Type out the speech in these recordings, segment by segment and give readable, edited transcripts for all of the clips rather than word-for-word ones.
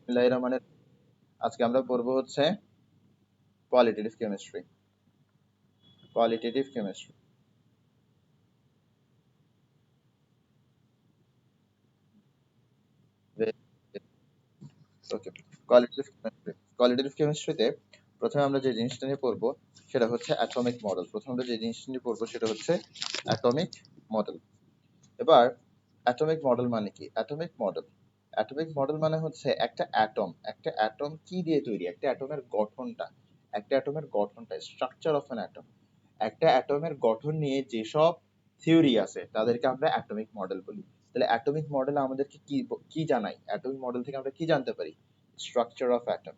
বিসমিল্লাহির রহমানির আজকে আমরা পড়ব হচ্ছে কোয়ালিটেটিভ কেমিস্ট্রি। কোয়ালিটেটিভ কেমিস্ট্রি ওকে। কোয়ালিটেটিভ কেমিস্ট্রিতে প্রথমে আমরা যে জিনিসটা নিয়ে পড়বো সেটা হচ্ছে অ্যাটমিক মডেল। প্রথমে আমরা যে জিনিসটা নিয়ে পড়বো সেটা হচ্ছে অ্যাটমিক মডেল। এবার অ্যাটমিক মডেল মানে কি? অ্যাটমিক মডেল মানে হচ্ছে একটা অ্যাটম কি দিয়ে তৈরি, একটা অ্যাটমের গঠনটা স্ট্রাকচার অফ অ্যান অ্যাটম। একটা অ্যাটমের গঠন নিয়ে যেসব থিওরি আছে তাদেরকে আমরা অ্যাটমিক মডেল বলি। তাহলে অ্যাটমিক মডেল আমাদেরকে কি কি জানায়? অ্যাটমিক মডেল থেকে আমরা কি জানতে পারি? Structure of atom.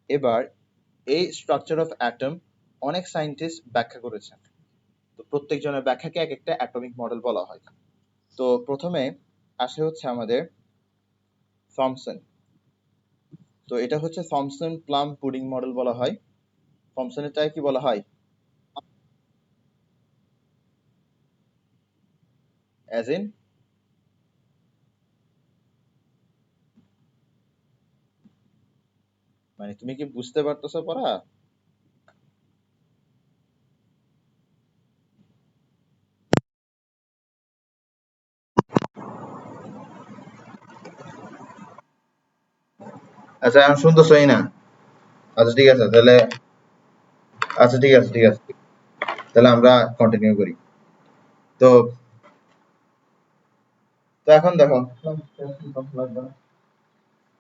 এবার এই স্ট্রাকচার অফ অ্যাটম অনেক সায়েন্টিস্ট ব্যাখ্যা করেছেন। তো প্রত্যেকজনের ব্যাখ্যাকে এক একটা অ্যাটমিক মডেল বলা হয়। তো প্রথমে আসে হচ্ছে আমাদের থমসন। তো এটা হচ্ছে থমসন প্লাম পুডিং মডেল বলা হয়। থমসনের টাকে কি বলা হয়? অ্যাজ ইন মানে তুমি কি বুঝতে পারতেছো পড়া? আচ্ছা এখন শুনতেছই না? আচ্ছা ঠিক আছে তাহলে, আচ্ছা ঠিক আছে তাহলে আমরা কন্টিনিউ করি। তো তো এখন দেখো,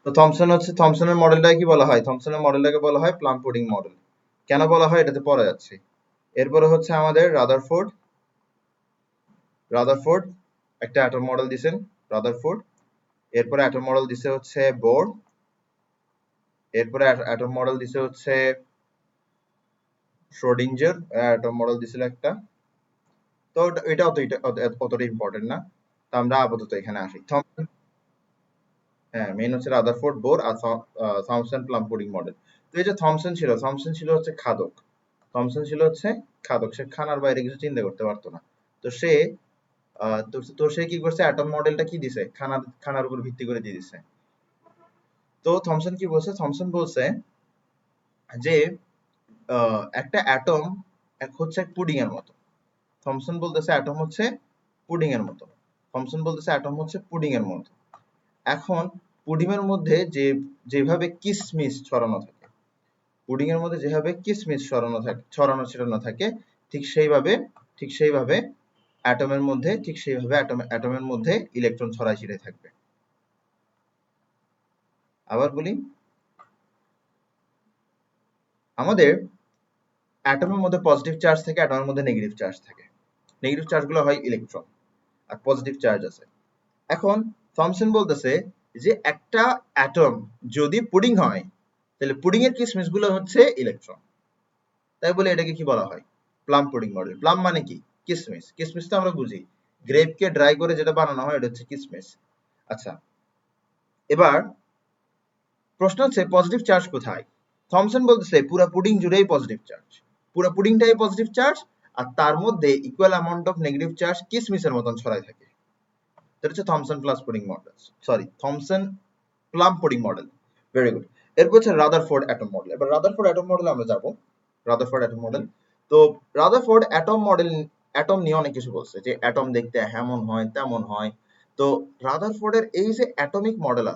তো থমসনের মডেলটাকে কি বলা হয়? থমসনের মডেলটাকে বলা হয় প্লাম পুডিং মডেল। কেন বলা হয় এটাতে পরে যাচ্ছে। এরপরে হচ্ছে আমাদের রাদারফোর্ড একটা অ্যাটম মডেল দিছেন, রাদারফোর্ড। এরপরে অ্যাটম মডেল দিছে হচ্ছে বোর। এরপরে অ্যাটম মডেল দিছে হচ্ছে শ্রোডিঞ্জার অ্যাটম মডেল দিছিল একটা। তো এটা অতটা ইম্পর্টেন্ট না। তো আমরা আপাতত এখানে আসি। হ্যাঁ, মেইন হচ্ছে রাদারফোর্ড, বোর আর থমসন প্লাম পুডিং মডেল। তো এই যে থমসন ছিল হচ্ছে খাদক। সে খানার বাইরে কিছু চিন্তা করতে পারতো না। তো সে তো সে কি করছে, অ্যাটম মডেলটা কি দিছে, খানার উপর ভিত্তি করে দিয়ে দিছে। তো থমসন কি বলছে? থমসন বলছে যে একটা অ্যাটম হচ্ছে পুডিং এর মতো। থমসন বলতেছে অ্যাটম হচ্ছে পুডিং এর মতো। এখন পুডিং এর মধ্যে যেভাবে কিসমিস ছড়ানো থাকে, ছড়ানো ছিটানো থাকে, ঠিক সেইভাবে অ্যাটমের মধ্যে ইলেকট্রন ছড়াই ছিটাই থাকবে। আবার বলি, আমাদের অ্যাটমের মধ্যে পজিটিভ চার্জ থাকে, অ্যাটমের মধ্যে নেগেটিভ চার্জ থাকে। নেগেটিভ চার্জ গুলো হয় ইলেকট্রন, আর পজিটিভ চার্জ আছে। এখন থমসন বলতেছে যে একটা অ্যাটম যদি পুডিং হয় তাহলে পুডিং এর কিসমিস গুলো হচ্ছে ইলেকট্রন। তাই বলে এটাকে কি বলা হয়? Plum pudding model. প্লাম মানে কি? কিসমিস। কিসমিস তো আমরা বুঝি, গ্রেপকে ড্রাই করে যেটা বানানো হয় এটা হচ্ছে কিসমিস। আচ্ছা, এবার প্রশ্ন হচ্ছে পজিটিভ চার্জ কোথায়? থমসন বলতেছে পুরো পুডিং জুড়েই পজিটিভ চার্জ, পুরো পুডিংটাই পজিটিভ চার্জ, আর তার মধ্যে equal amount of negative charge কিসমিসের মতন ছড়াই থাকে। এটা হচ্ছে Thomson plus pudding model, sorry Thomson plum pudding model. Very good. এরপর হচ্ছে রাদারফোর্ড অ্যাটম মডেল। এবার রাদারফোর্ড অ্যাটম মডেলে আমরা যাব। Rutherford atom model. তো রাদারফোর্ড অ্যাটম নিয়ে অনেক কিছু বলছে, যে অ্যাটম দেখতে এমন হয় তেমন হয়। তো রাদারফোর্ডের এই যে অ্যাটমিক মডেল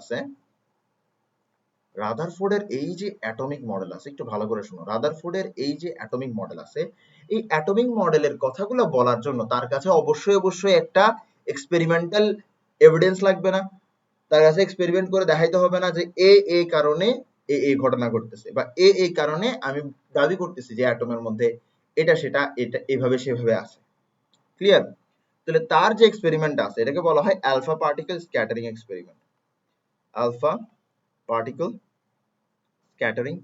আছে, একটু ভালো করে শোনো। রাদারফোর্ডের এই যে অ্যাটমিক মডেল আছে, এই অ্যাটমিক মডেলের কথাগুলো বলার জন্য তার কাছে অবশ্যই একটা এক্সপেরিমেন্টাল এভিডেন্স লাগবে না? তার কাছে এক্সপেরিমেন্ট করে দেখাইতে হবে না যে এই কারণে এই ঘটনা ঘটতেছে, বা এই কারণে আমি দাবি করতেছি যে অ্যাটমের মধ্যে এটা এভাবে সেভাবে আছে। ক্লিয়ার? তাহলে তার যে এক্সপেরিমেন্ট আছে এটাকে বলা হয় alpha particle scattering experiment. Alpha particle scattering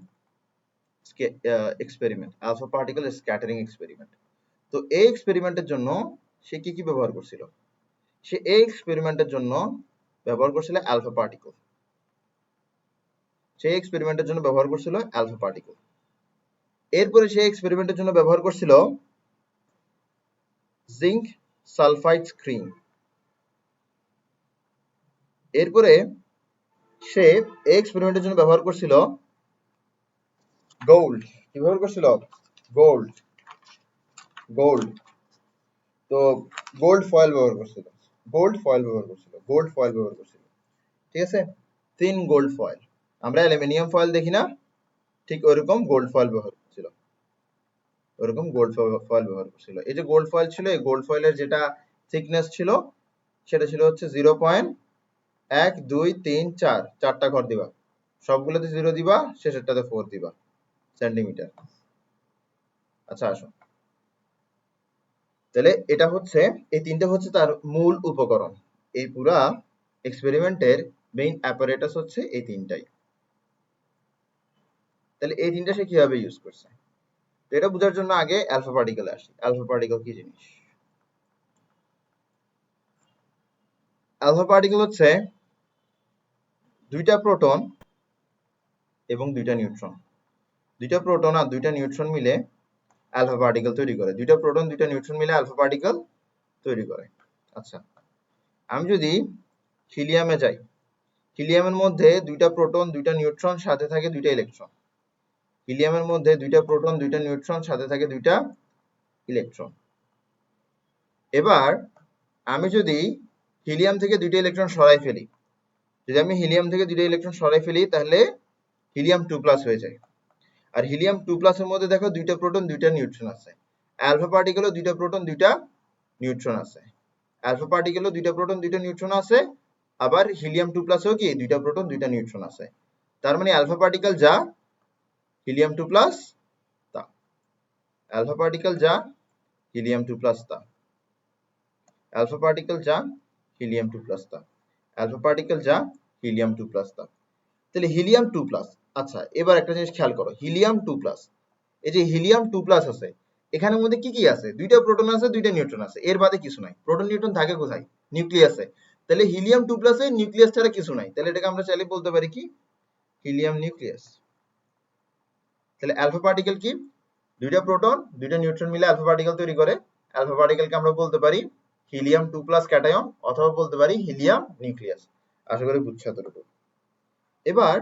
alpha particle scattering experiment. তো এই এক্সপেরিমেন্টের জন্য সে কি ব্যবহার করছিল? সে এই এক্সপেরিমেন্টের জন্য ব্যবহার করছিল আলফা পার্টিকেল। এরপরে সে এক্সপেরিমেন্টের জন্য ব্যবহার করছিল জিঙ্ক সালফাইড স্ক্রিন। এরপরে সে এক্সপেরিমেন্টের জন্য ব্যবহার করছিল গোল্ড। কি ব্যবহার করছিল? গোল্ড। গোল্ড। তো গোল্ড ফয়েল ব্যবহার করছিল। গোল্ড ফয়েল ব্যবহার করছিল। গোল্ড ফয়েল ব্যবহার করছিল। ঠিক আছে? Thin gold foil. আমরা অ্যালুমিনিয়াম ফয়েল দেখি না? ঠিক ওইরকম গোল্ড ফয়েল ব্যবহার করছিল। ওরকম গোল্ড ফয়েল ব্যবহার করছিল। এই যে গোল্ড ফয়েল ছিল, এই গোল্ড ফয়েলের যেটা থিকনেস ছিল সেটা ছিল হচ্ছে 0.1 2 3 4, চারটা ঘর দিবা, সবগুলোতে 0 দিবা, শেষেরটাতে 4 দিবা সেন্টিমিটার। আচ্ছা আসো, তাহলে এটা হচ্ছে, এই তিনটা হচ্ছে তার মূল উপকরণ। এই পুরা এক্সপেরিমেন্টের মেইন অ্যাপারেটাস হচ্ছে এই তিনটাই। তাহলে এই তিনটা সে কিভাবে ইউজ করছে, তো এটা বোঝার জন্য আগে অ্যালফা পার্টিকেলে আসি। অ্যালফা পার্টিকেল কি জিনিস? অ্যালফা পার্টিকেল হচ্ছে দুইটা প্রোটন এবং দুইটা নিউট্রন। দুইটা প্রোটন আর দুইটা নিউট্রন মিলে অ্যালফা পার্টিকেল তৈরি করে। দুইটা প্রোটন দুইটা নিউট্রন মিলে অ্যালফা পার্টিকেল তৈরি করে। আচ্ছা, আমি যদি হিলিয়ামে যাই, হিলিয়ামের মধ্যে দুইটা প্রোটন দুইটা নিউট্রন, সাথে থাকে দুইটা ইলেকট্রন। হিলিয়ামের মধ্যে দুইটা প্রোটন দুইটা নিউট্রন, সাথে থাকে দুইটা ইলেকট্রন। এবার আমি যদি হিলিয়াম থেকে দুইটা ইলেকট্রন সরাই ফেলি, যদি আমি হিলিয়াম থেকে দুইটা ইলেকট্রন সরাই ফেলি, তাহলে হিলিয়াম 2+ হয়ে যায়। আর হিলিয়াম 2+ এর মধ্যে দেখো দুইটা প্রোটন দুইটা নিউট্রন আছে। অ্যালফা পার্টিকেলও দুইটা প্রোটন দুইটা নিউট্রন আছে। অ্যালফা পার্টিকেলও দুইটা প্রোটন দুইটা নিউট্রন আছে, আবার হিলিয়াম 2+এও কি দুইটা প্রোটন দুইটা নিউট্রন আছে। তার মানে অ্যালফা পার্টিকেল যা, হিলিয়াম 2+ তা। অ্যালফা পার্টিকেল যা, হিলিয়াম 2+ তা। অ্যালফা পার্টিকেল যা, হিলিয়াম 2+ তা। অ্যালফা পার্টিকেল যা, হিলিয়াম 2+ তা। তাহলে হিলিয়াম 2+। আচ্ছা, এবার একটা জিনিস খেয়াল করো, হিলিয়াম 2+, এই যে হিলিয়াম 2+ আছে, এখানের মধ্যে কি কি আছে? দুইটা প্রোটন আছে দুইটা নিউট্রন আছে, এর বাদে কিছু নাই। প্রোটন নিউট্রন থাকে কোথায়? নিউক্লিয়াসে। তাহলে হিলিয়াম 2+ এ নিউক্লিয়াস ছাড়া কিছু নাই, তাহলে এটাকে আমরা চাইলে বলতে পারি কি? Helium nucleus. তাহলে অ্যালফা পার্টিকেল কি? দুইটা প্রোটন দুইটা নিউট্রন মিলে অ্যালফা পার্টিকেল তৈরি করে। অ্যালফা পার্টিকেলকে আমরা বলতে পারি হিলিয়াম 2+ ক্যাটায়ন, অথবা বলতে পারি হিলিয়াম নিউক্লিয়াস। আশা করি বুঝছো এতটুকু। এবার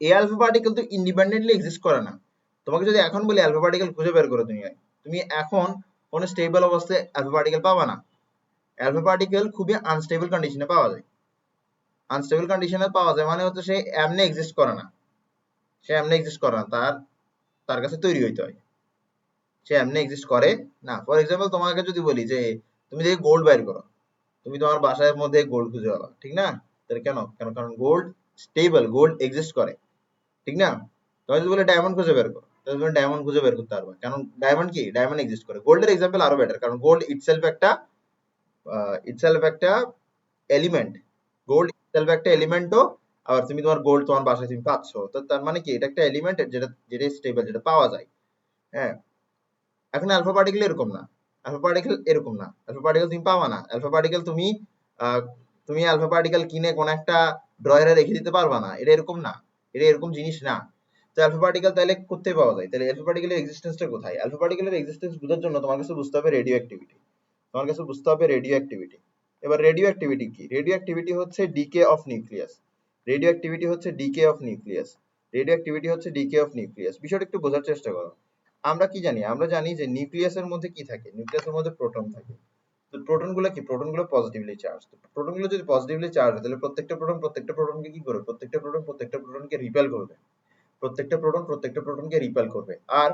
এই অ্যালফা পার্টিকেল তো ইন্ডিপেন্ডেন্টলি এক্সিস্ট করে না। তোমাকে যদি এখন বলি অ্যালফা পার্টিকেল খুঁজে বের করো দুনিয়ায়, তুমি এখন কোন স্টেবল অবস্থায় অ্যালফা পার্টিকেল পাবা না। অ্যালফা পার্টিকেল খুবই আনস্টেবল কন্ডিশনে পাওয়া যায়। আনস্টেবল কন্ডিশনে পাওয়া যায় মানে হচ্ছে সে এমনি এক্সিস্ট করে না। সে এমনি এক্সিস্ট করে না, তার কাছে তৈরি হইতে হয়। সে এমনি এক্সিস্ট করে না। ফর এক্সাম্পল তোমাকে যদি বলি যে তুমি যদি গোল্ড বাইর করো, তুমি তোমার বাসার মধ্যে গোল্ড খুঁজে পাবা, ঠিক না? তাহলে কেন? কারণ গোল্ড স্টেবল, গোল্ড এক্সিস্ট করে, ঠিক না? তুমি যদি বলে ডায়মন্ড খুঁজে বের করো, তাহলে তুমি ডায়মন্ড খুঁজে বের করতে পারবে, কারণ ডায়মন্ড কি? ডায়মন্ড এক্সিস্ট করে। গোল্ডের এক্সাম্পল আরো বেটার, কারণ গোল্ড ইটসেলফ একটা এলিমেন্ট। গোল্ড ইটসেলফ একটা এলিমেন্টও, আবার তুমি তোমার গোল্ড তোমার বাসায় তুমি পাচ্ছ, তো তার মানে কি? এটা একটা এলিমেন্ট যেটা যেটা স্টেবল, যেটা পাওয়া যায়। হ্যাঁ, এখন অ্যালফা পার্টিকেল এরকম না। অ্যালফা পার্টিকেল এরকম না। অ্যালফা পার্টিকেল তুমি পাবা না। অ্যালফা পার্টিকেল তুমি তুমি অ্যালফা পার্টিকেল কিনে কোন একটা ড্রয়ারে রেখে দিতে পারবা না। এটা এরকম না। এটা এরকম জিনিস না। তো অ্যালফা পার্টিকেল তাহলে কোথায় পাওয়া যায়? তাহলে অ্যালফা পার্টিকেলের এক্সিস্টেন্সটা কোথায়? অ্যালফা পার্টিকেলের এক্সিস্টেন্স বোঝার জন্য তোমার কাছে বুঝতে হবে রেডিও অ্যাক্টিভিটি। তোমার কাছে বুঝতে হবে রেডিও অ্যাক্টিভিটি। এবার রেডিও অ্যাক্টিভিটি কি? রেডিও অ্যাক্টিভিটি হচ্ছে decay of nucleus. Radioactivity হচ্ছে decay of nucleus. Radioactivity হচ্ছে ডিকে অফ নিউক্লিয়াস। বিষয়টা একটু বোঝার চেষ্টা করো। আমরা কি জানি? আমরা জানি যে নিউক্লিয়াসের মধ্যে কি থাকে? নিউক্লিয়াসের মধ্যে প্রোটন থাকে। তো প্রোটন গুলো কি? প্রোটন গুলো পজিটিভলি চার্জ। প্রোটন গুলো যদি পজিটিভলি চার্জ হয়, তাহলে প্রত্যেকটা প্রোটনকে কি করবে? প্রত্যেকটা প্রোটনকে রিপেল করবে। প্রত্যেকটা প্রোটনকে রিপেল করবে। আর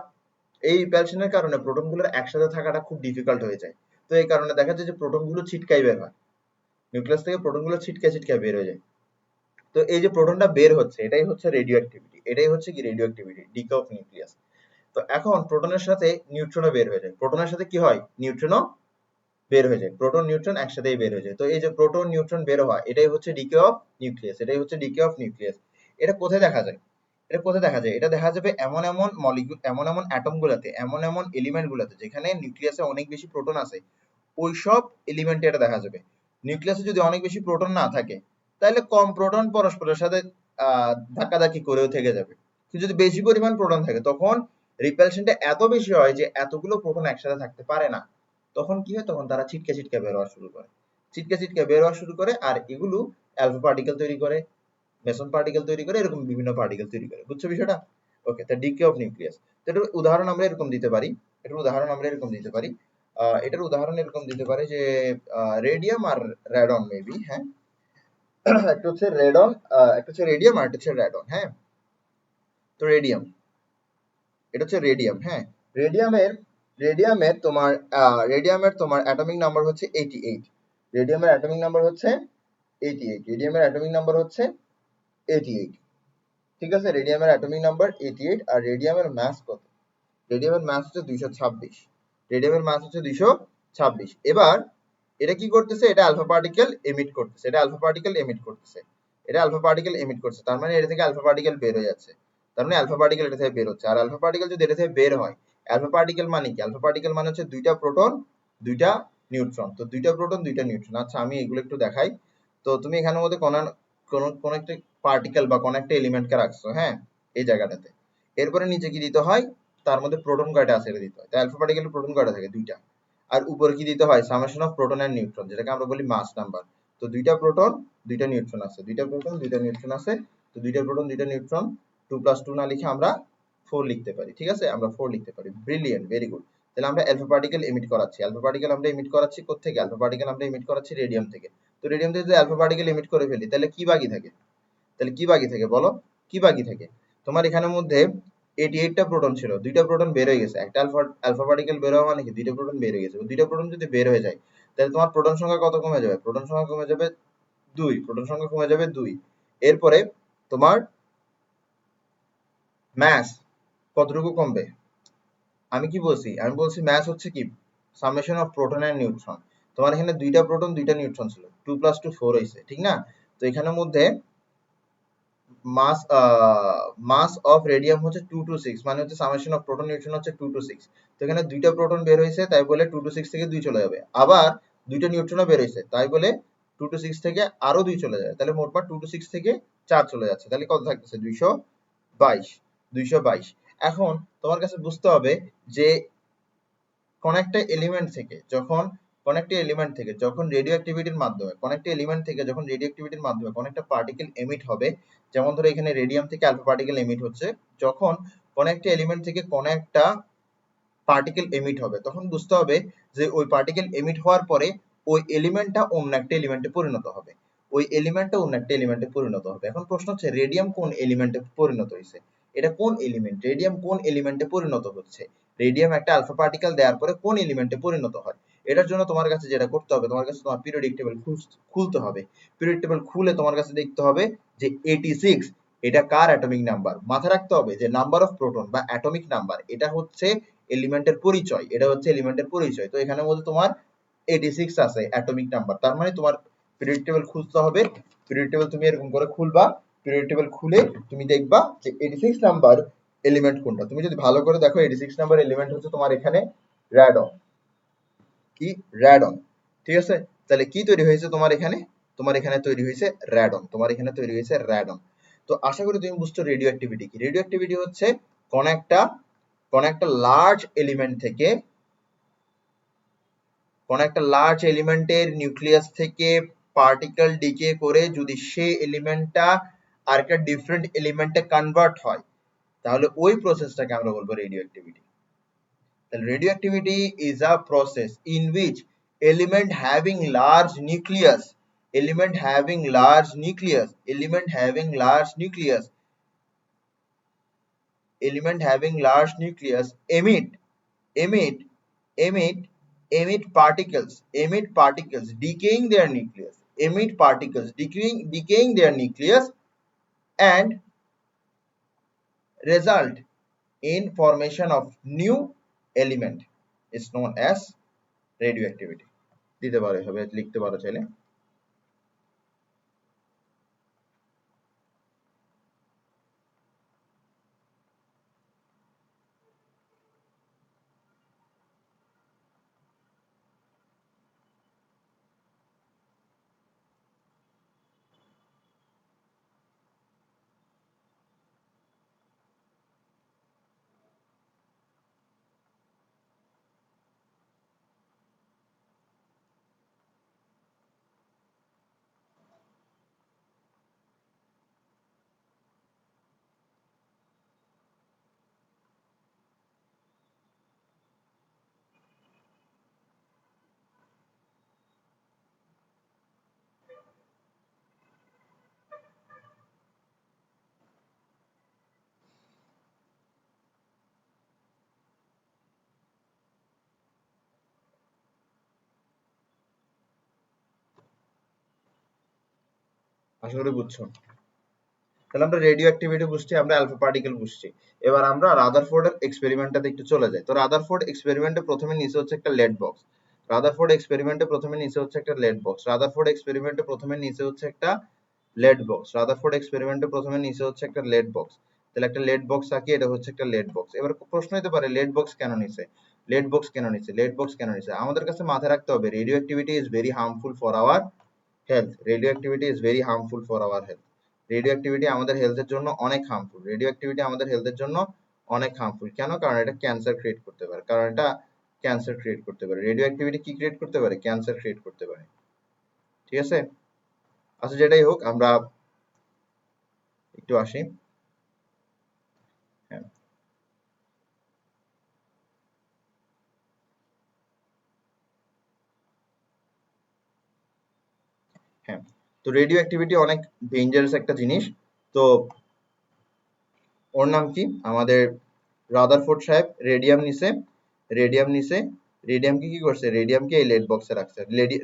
এই রিপালশনের কারণে প্রোটন গুলোর একসাথে থাকাটা খুব ডিফিকাল্ট হয়ে যায়। তো এই কারণে দেখা যায় যে প্রোটন গুলো ছিটকাই বের হয়। নিউক্লিয়াস থেকে প্রোটন গুলো ছিটকায় বের হয়ে যায়। তো এই যে প্রোটনটা বের হচ্ছে, এটাই হচ্ছে রেডিও অ্যাক্টিভিটি। এটাই হচ্ছে কি? Radioactivity, decay of nucleus. তো এখন প্রোটনের সাথে নিউট্রনও বের হয়ে যায়। প্রোটনের সাথে কি হয়? নিউট্রনও বের হয়ে যায়। প্রোটন নিউট্রন একসাথেই বের হয়ে যায়। তো এই যে প্রোটন নিউট্রন বের হওয়া, এটাই হচ্ছে ডিকে অফ নিউক্লিয়াস। এটাই হচ্ছে ডিকে অফ নিউক্লিয়াস। এটা কোথায় দেখা যায়? এটা কোথায় দেখা যায়? এটা দেখা যাবে এমন এমন মলিকিউল, এমন এমন অ্যাটম গুলাতে, এমন এমন এলিমেন্ট গুলাতে যেখানে নিউক্লিয়াসে অনেক বেশি প্রোটন আছে। ওইসব এলিমেন্টে এটা দেখা যাবে। নিউক্লিয়াসে যদি অনেক বেশি প্রোটন না থাকে, তাহলে কম প্রোটন পরস্পরের সাথে ধাক্কাধাক্কি করেও থেকে যাবে। কিন্তু যদি বেশি পরিমাণ প্রোটন থাকে, তখন রিপালশনটা এত বেশি হয় যে এতগুলো প্রোটন একসাথে থাকতে পারে না। তখন কি হয়? তখন তারা ছিটকে বের হওয়া শুরু করে। ছিটকে ছিটকে বের হওয়া শুরু করে, আর এগুলো অ্যালফা পার্টিকেল তৈরি করে, মেসন পার্টিকেল তৈরি করে, এরকম বিভিন্ন পার্টিকেল তৈরি করে। বুঝছো বিষয়টা? ওকে, তা ডিকে অফ নিউক্লিয়াস। তো এটার উদাহরণ আমরা এরকম দিতে পারি, এটার উদাহরণ এরকম দিতে পারি যে রেডিয়াম আর র্যাডন মেবি, হ্যাঁ। একটা হচ্ছে রেডন, একটা হচ্ছে রেডিয়াম আর একটা হচ্ছে র্যাডন, হ্যাঁ। তো রেডিয়াম, এটা হচ্ছে রেডিয়াম, হ্যাঁ। রেডিয়ামের রেডিয়ামের তোমার অ্যাটমিক নাম্বার হচ্ছে 88। রেডিয়ামের অ্যাটমিক নাম্বার হচ্ছে 88। রেডিয়ামের অ্যাটমিক নাম্বার হচ্ছে 88। ঠিক আছে, রেডিয়ামের অ্যাটমিক নাম্বার 88। আর রেডিয়ামের মাস কত? রেডিয়ামের মাস হচ্ছে 226। রেডিয়ামের মাস হচ্ছে 226। এবার এটা কি করতেছে? এটা আলফা পার্টিকেল এমিট করতেছে, তার মানে এটা থেকে আলফা পার্টিকেল বের হয়ে যাচ্ছে, তার মানে আলফা পার্টিকেল এটা থেকে বের হচ্ছে। আর আলফা পার্টিকেল যদি এটা থেকে বের হয়, আলফা পার্টিকেল মানে কি? আলফা পার্টিকেল মানে হচ্ছে দুইটা প্রোটন দুইটা নিউট্রন। তো দুইটা প্রোটন দুইটা নিউট্রন। আচ্ছা, আমি এগুলো একটু দেখাই। তো তুমি এখানের মধ্যে কোন একটা পার্টিকেল বা কোন একটা এলিমেন্টকে রাখছো, হ্যাঁ, এই জায়গাটাতে। এরপরে নিচে কি দিতে হয়? তার মধ্যে প্রোটন কয়টা আছে এটা দিতে হয়। তাই আলফা পার্টিকেলের প্রোটন কয়টা থাকে? দুইটা। আর উপরে কি দিতে হয়? Summation of proton and neutron, যেটাকে আমরা বলি মাস নাম্বার। তো দুইটা প্রোটন দুইটা নিউট্রন আছে, তো দুইটা প্রোটন দুইটা নিউট্রন, 2+2 না লিখে আমরা 4 লিখতে পারি। ঠিক আছে, আমরা 4 লিখতে পারি। Brilliant, very good. তাহলে আমরা আলফা পার্টিকেল এমিট করাচ্ছি। কোত্থেকে? আলফা পার্টিকেল আমরা এমিট করাচ্ছি রেডিয়াম থেকে। তো রেডিয়াম থেকে যদি আলফা পার্টিকেল এমিট করে ফেলি, তাহলে কি বাকি থাকে? বলো, কি বাকি থাকে? তোমার এখানের মধ্যে 88টা প্রোটন ছিল, দুইটা প্রোটন বের হয়ে গেছে। একটা আলফা পার্টিকেল বের হওয়া মানে কি? দুইটা প্রোটন বের হয়ে গেছে। দুইটা প্রোটন যদি বের হয়ে যায়, তাহলে তোমার প্রোটন সংখ্যা কত কমে যাবে? প্রোটন সংখ্যা কমে যাবে 2। এরপরে তোমার ম্যাস কতটুকু কমবে? আমি কি বলছি? আমি বলছি ম্যাস হচ্ছে কি? Summation of proton and neutron. তোমার এখানে দুইটা প্রোটন দুইটা নিউট্রন ছিল, 2+2 4 হয়েছে, ঠিক না? তো এখানের মধ্যে মাস মাস অফ রেডিয়াম হচ্ছে 2 to 6, মানে হচ্ছে সামেশন অফ প্রোটন নিউট্রন হচ্ছে 2 to 6। তো এখানে দুইটা প্রোটন বের হয়েছে, তাই বলে 2 to 6 থেকে 2 চলে যাবে। আবার দুইটা নিউট্রনও বের হয়েছে, তাই বলে 2 to 6 থেকে আরো 2 চলে যাবে। তাহলে মোটমাট 2 to 6 থেকে 4 চলে যাচ্ছে। তাহলে কত থাকতেছে? 222। 222। এখন তোমার কাছে বুঝতে হবে যে কোন একটা এলিমেন্ট থেকে যখন রেডিও অ্যাক্টিভিটির মাধ্যমে কোন একটা পার্টিকেল এমিট হবে, যেমন ধরো এখানে রেডিয়াম থেকে আলফা পার্টিকেল এমিট হচ্ছে, যখন কোন একটা এলিমেন্ট থেকে কোন একটা পার্টিকেল এমিট হবে, তখন বুঝতে হবে যে ওই পার্টিকেল এমিট হওয়ার পরে ওই এলিমেন্টটা অন্য একটা এলিমেন্টে পরিণত হবে। এখন প্রশ্ন হচ্ছে রেডিয়াম কোন এলিমেন্টে পরিণত হয়েছে? এটা কোন এলিমেন্ট? রেডিয়াম কোন এলিমেন্টে পরিণত হচ্ছে? রেডিয়াম একটা আলফা পার্টিকেল দেওয়ার পরে কোন এলিমেন্টে পরিণত হয়? এটার জন্য তোমার কাছে যেটা করতে হবে, তোমার পিরিয়ডিক টেবিল খুলতে হবে। পিরিয়ডিক টেবিল খুলে তোমার কাছে দেখতে হবে যে 86 এটা কার অ্যাটমিক নাম্বার। মাথায় রাখতে হবে যে নাম্বার অফ প্রোটন বা অ্যাটমিক নাম্বার এটা হচ্ছে এলিমেন্টের পরিচয়। তো এখানের মধ্যে তোমার 86 আছে অ্যাটমিক নাম্বার, তার মানে তোমার পিরিয়ডিক টেবিল খুলতে হবে। পিরিয়ডিক টেবিল তুমি এরকম করে খুলবা, পিরিয়ডিক টেবিল খুলে তুমি দেখবা যে 86 নাম্বার এলিমেন্ট কোনটা। তুমি যদি ভালো করে দেখো, 86 নাম্বার এলিমেন্ট হচ্ছে তোমার এখানে র্যাডন। কি? র্যাডন। ঠিক আছে, তাহলে কি তৈরি হয়েছে তোমার এখানে? তৈরি হয়েছে র্যাডন। তো আশা করি তুমি বুঝছো রেডিও অ্যাক্টিভিটি কি। রেডিও অ্যাক্টিভিটি হচ্ছে কোন একটা লার্জ এলিমেন্ট থেকে, কোন একটা লার্জ এলিমেন্টের নিউক্লিয়াস থেকে পার্টিকেল ডিকে করে যদি সেই এলিমেন্টটা আর একটা ডিফারেন্ট এলিমেন্টে কনভার্ট হয়, তাহলে ওই প্রসেসটাকে আমরা বলবো রেডিও অ্যাক্টিভিটি। তাহলে radio activity is a process in which element having large nucleus element having large nucleus element having large nucleus element having large nucleus emit emit emit particles decaying their nucleus emit particles decaying their nucleus and result in formation of new element is known as radioactivity। দিতে পারো, এভাবে লিখতে পারো চাইলে। আশা করি বুঝছো। তাহলে আমরা রেডিও অ্যাক্টিভিটি বুঝছি, আমরা অ্যালফা পার্টিকেল বুঝছি। এবার আমরা রাদারফোর্ডের এক্সপেরিমেন্টটাতে একটু চলে যাই। তো রাদারফোর্ড এক্সপেরিমেন্টে প্রথমে নিচে হচ্ছে একটা লেড বক্স। রাদারফোর্ড এক্সপেরিমেন্টে প্রথমে নিচে হচ্ছে একটা লেড বক্স। রাদারফোর্ড এক্সপেরিমেন্টে প্রথমে নিচে হচ্ছে একটা লেড বক্স। রাদারফোর্ড এক্সপেরিমেন্টে প্রথমে নিচে হচ্ছে একটা লেড বক্স। তাহলে একটা লেড বক্স আঁকি, এটা হচ্ছে একটা লেড বক্স। এবার প্রশ্ন হতে পারে লেড বক্স কেন নিচে, লেড বক্স কেন নিচে, লেড বক্স কেন নিচে। আমাদের কাছে মাথায় রাখতে হবে radio activity is very harmful for our health. Radio activity is very harmful for our health. Radio activity আমাদের হেলথের জন্য অনেক হার্মফুল। রেডিও অ্যাক্টিভিটি আমাদের হেলথের জন্য অনেক হার্মফুল। কেন? কারণ এটা ক্যান্সার ক্রিয়েট করতে পারে। কারণ এটা ক্যান্সার ক্রিয়েট করতে পারে। রেডিও অ্যাক্টিভিটি কি ক্রিয়েট করতে পারে? ক্যান্সার ক্রিয়েট করতে পারে। ঠিক আছে? আচ্ছা, যেটাই হোক, আমরা একটু আসি। হ্যাঁ, হ্যাঁ। তো রেডিও অ্যাক্টিভিটি অনেক ডেঞ্জারাস একটা জিনিস। তো ওর নাম কি? আমাদের রাদারফোর্ড সাহেব রেডিয়াম নিছে, রেডিয়াম নিছে। রেডিয়ামকে কি করছে? রেডিয়ামকে এই লেড বক্সে রাখছে।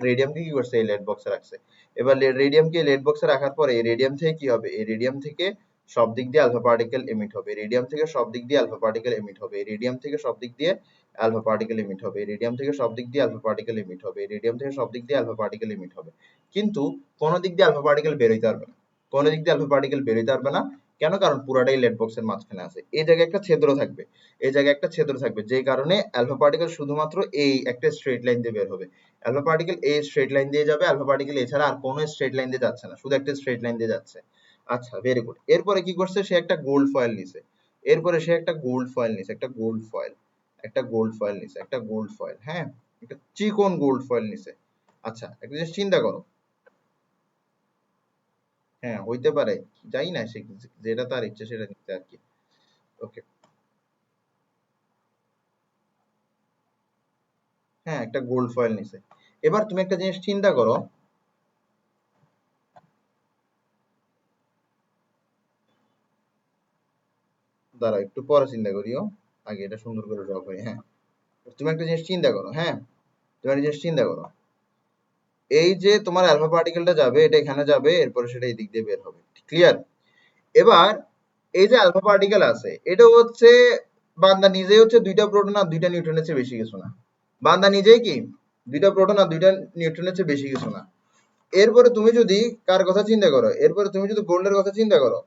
রেডিয়ামকে কি করছে? এই লেড বক্সে রাখছে। এবার রেডিয়ামকে লেড বক্সে রাখার পরে এই রেডিয়াম থেকে কি হবে? এই রেডিয়াম থেকে সব দিক দিয়ে আলফা পার্টিকেল এমিট হবে। রেডিয়াম থেকে সব দিক দিয়ে আলফা পার্টিকেল এমিট হবে। রেডিয়াম থেকে সব দিক দিয়ে আলফা পার্টিকেল এমিট হবে। রেডিয়াম থেকে সব দিক দিয়ে আলফা পার্টিকেল এমিট হবে। রেডিয়াম থেকে সব দিক দিয়ে আলফা পার্টিকেল এমিট হবে। কিন্তু কোন দিক দিয়ে আলফা পার্টিকেল বের হইতে পারবে না। কোন দিক দিয়ে আলফা পার্টিকেল বের হইতে পারবে না। কেন? কারণ পুরাটাই লেড বক্সের মাঝখানে আছে। এই জায়গায় একটা ছিদ্র থাকবে, এই জায়গায় একটা ছিদ্র থাকবে, যে কারণে আলফা পার্টিকেল শুধুমাত্র এই একটা স্ট্রেট লাইন দিয়ে বের হবে। আলফা পার্টিকেল এই স্ট্রেট লাইন দিয়ে যাবে। আলফা পার্টিকেল এছাড়া আর কোনো স্ট্রেট লাইন দিয়ে যাচ্ছে না, শুধু একটা স্ট্রেট লাইন দিয়ে যাচ্ছে। আচ্ছা, ভেরি গুড। এরপরে কি করছে? সে একটা গোল্ড ফয়েল নিছে। এরপরে সে একটা গোল্ড ফয়েল নিছে, একটা গোল্ড ফয়েল, একটা গোল্ড ফয়েল নিছে, একটা গোল্ড ফয়েল, হ্যাঁ, একটা চিকন গোল্ড ফয়েল নিছে। আচ্ছা, একটা জিনিস চিন্তা করো। হ্যাঁ, হইতে পারে, যাই না, সে যেটা তার ইচ্ছে সেটা নিতে আর কি। ওকে, হ্যাঁ, একটা গোল্ড ফয়েল নিছে। এবার তুমি একটা জিনিস চিন্তা করো। দাঁড়াও, একটু পরে চিন্তা করিও, আগে এটা সুন্দর করে ড্র করি। হ্যাঁ, তুমি একটা জিনিস চিন্তা করো। হ্যাঁ, তুমি একটা জিনিস চিন্তা করো। এই যে তোমার অ্যালফা পার্টিকেলটা যাবে, এটা এখানে যাবে, এরপরে সেটা এই দিক দিয়ে বের হবে। ক্লিয়ার? এবার এই যে আলফা পার্টিকেল আছে, এটা হচ্ছে বান্দা নিজেই হচ্ছে দুইটা প্রোটন আর দুইটা নিউট্রনের চেয়ে বেশি কিছু না। বান্দা নিজেই কি দুইটা প্রোটন আর দুইটা নিউট্রনের চেয়ে বেশি কিছু না। এরপরে তুমি যদি কার কথা চিন্তা করো, এরপরে তুমি যদি গোল্ডের কথা চিন্তা করো,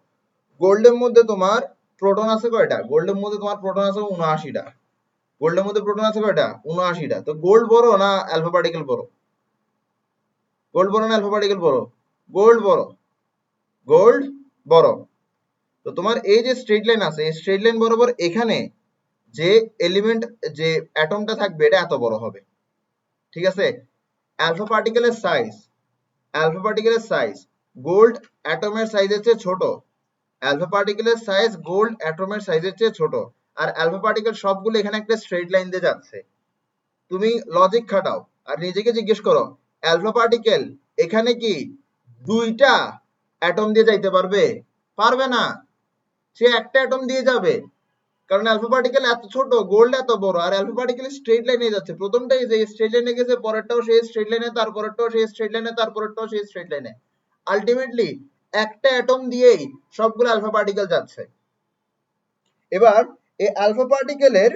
গোল্ডের মধ্যে তোমার প্রোটন আছে কয়টা? গোল্ডের মধ্যে তোমার প্রোটন আছে ৭৯টা। গোল্ডের মধ্যে প্রোটন আছে কয়টা? ৭৯টা। তো গোল্ড বড় না অ্যালফা পার্টিকেল বড়? গোল্ড বড় না অ্যালফা পার্টিকেল বড়? গোল্ড বড়। গোল্ড বড়। তো তোমার এই যে স্ট্রেট লাইন আছে, এই স্ট্রেট লাইন বরাবর এখানে যে এলিমেন্ট, যে অ্যাটমটা থাকবে, এটা এত বড় হবে। ঠিক আছে? অ্যালফা পার্টিকেলের সাইজ, অ্যালফা পার্টিকেলের সাইজ গোল্ড অ্যাটমের সাইজের চেয়ে ছোট। অ্যালফা পার্টিকেলের সাইজ গোল্ড অ্যাটমের সাইজের চেয়ে ছোট। আর অ্যালফা পার্টিকেল সবগুলো এখানে একটা স্ট্রেট লাইন দিয়ে যাচ্ছে। তুমি লজিক খাটাও আর নিজেকে জিজ্ঞেস করো, অ্যালফা পার্টিকেল এখানে কি দুইটা অ্যাটম দিয়ে যাইতে পারবে? পারবে না। সে একটা অ্যাটম দিয়ে যাবে। কারণ অ্যালফা পার্টিকেল এত ছোট, গোল্ড এত বড়, আর অ্যালফা পার্টিকেল স্ট্রেট লাইনে যাচ্ছে। প্রথমটাই যে স্ট্রেট লাইনে গেছে, পরেরটাও সেই স্ট্রেট লাইনে, তারপরেরটাও সেই স্ট্রেট লাইনে, তারপরেরটাও সেই স্ট্রেট লাইনে। আলটিমেটলি একটা অ্যাটম দিয়েই সবগুলো অ্যালফা পার্টিকেল যাচ্ছে। এবার এই অ্যালফা পার্টিকেলের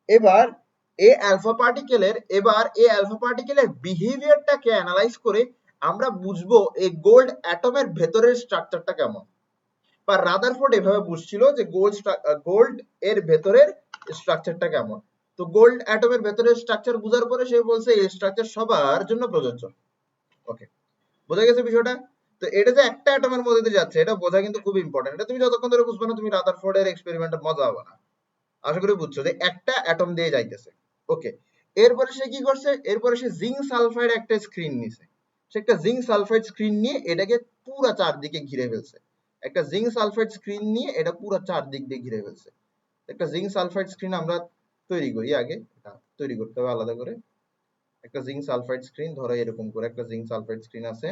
এবার এই অ্যালফা পার্টিকেলের বিহেভিয়ারটাকে অ্যানালাইজ করে আমরা বুঝবো এই গোল্ড অ্যাটমের ভেতরের স্ট্রাকচারটা কেমন। বা রাদারফোর্ড এভাবে বুঝছিল যে গোল্ড এর ভেতরের স্ট্রাকচারটা কেমন। তো গোল্ড অ্যাটমের ভেতরের স্ট্রাকচার বোঝার পরে সে বলছে এই স্ট্রাকচার সবার জন্য প্রযোজ্য। ওকে, বোঝা গেছে বিষয়টা? তো এটা যে একটা অ্যাটমের মধ্যে দিয়ে যাচ্ছে, এটা বোঝা কিন্তু খুব ইম্পর্টেন্ট। এটা তুমি যতক্ষণ ধরে বুঝবে না, তুমি রাদারফোর্ডের এক্সপেরিমেন্টের মজা হবে না। আশা করি বুঝছো যে একটা অ্যাটম দিয়ে যাইতেছে। ওকে, এরপরে সে কি করছে? এরপরে সে জিঙ্ক সালফাইড একটা স্ক্রিন নিছে। সে একটা জিঙ্ক সালফাইড স্ক্রিন নিয়ে এটাকে পুরা চারদিকে ঘিরে ফেলছে। একটা জিঙ্ক সালফাইড স্ক্রিন নিয়ে এটা পুরো চারদিক দিয়ে ঘিরে ফেলছে। একটা জিঙ্ক সালফাইড স্ক্রিন আমরা তৈরি করি, আগে এটা তৈরি করতে হবে আলাদা করে। একটা জিঙ্ক সালফাইড স্ক্রিন ধরো এরকম করে একটা জিঙ্ক সালফাইড স্ক্রিন আছে।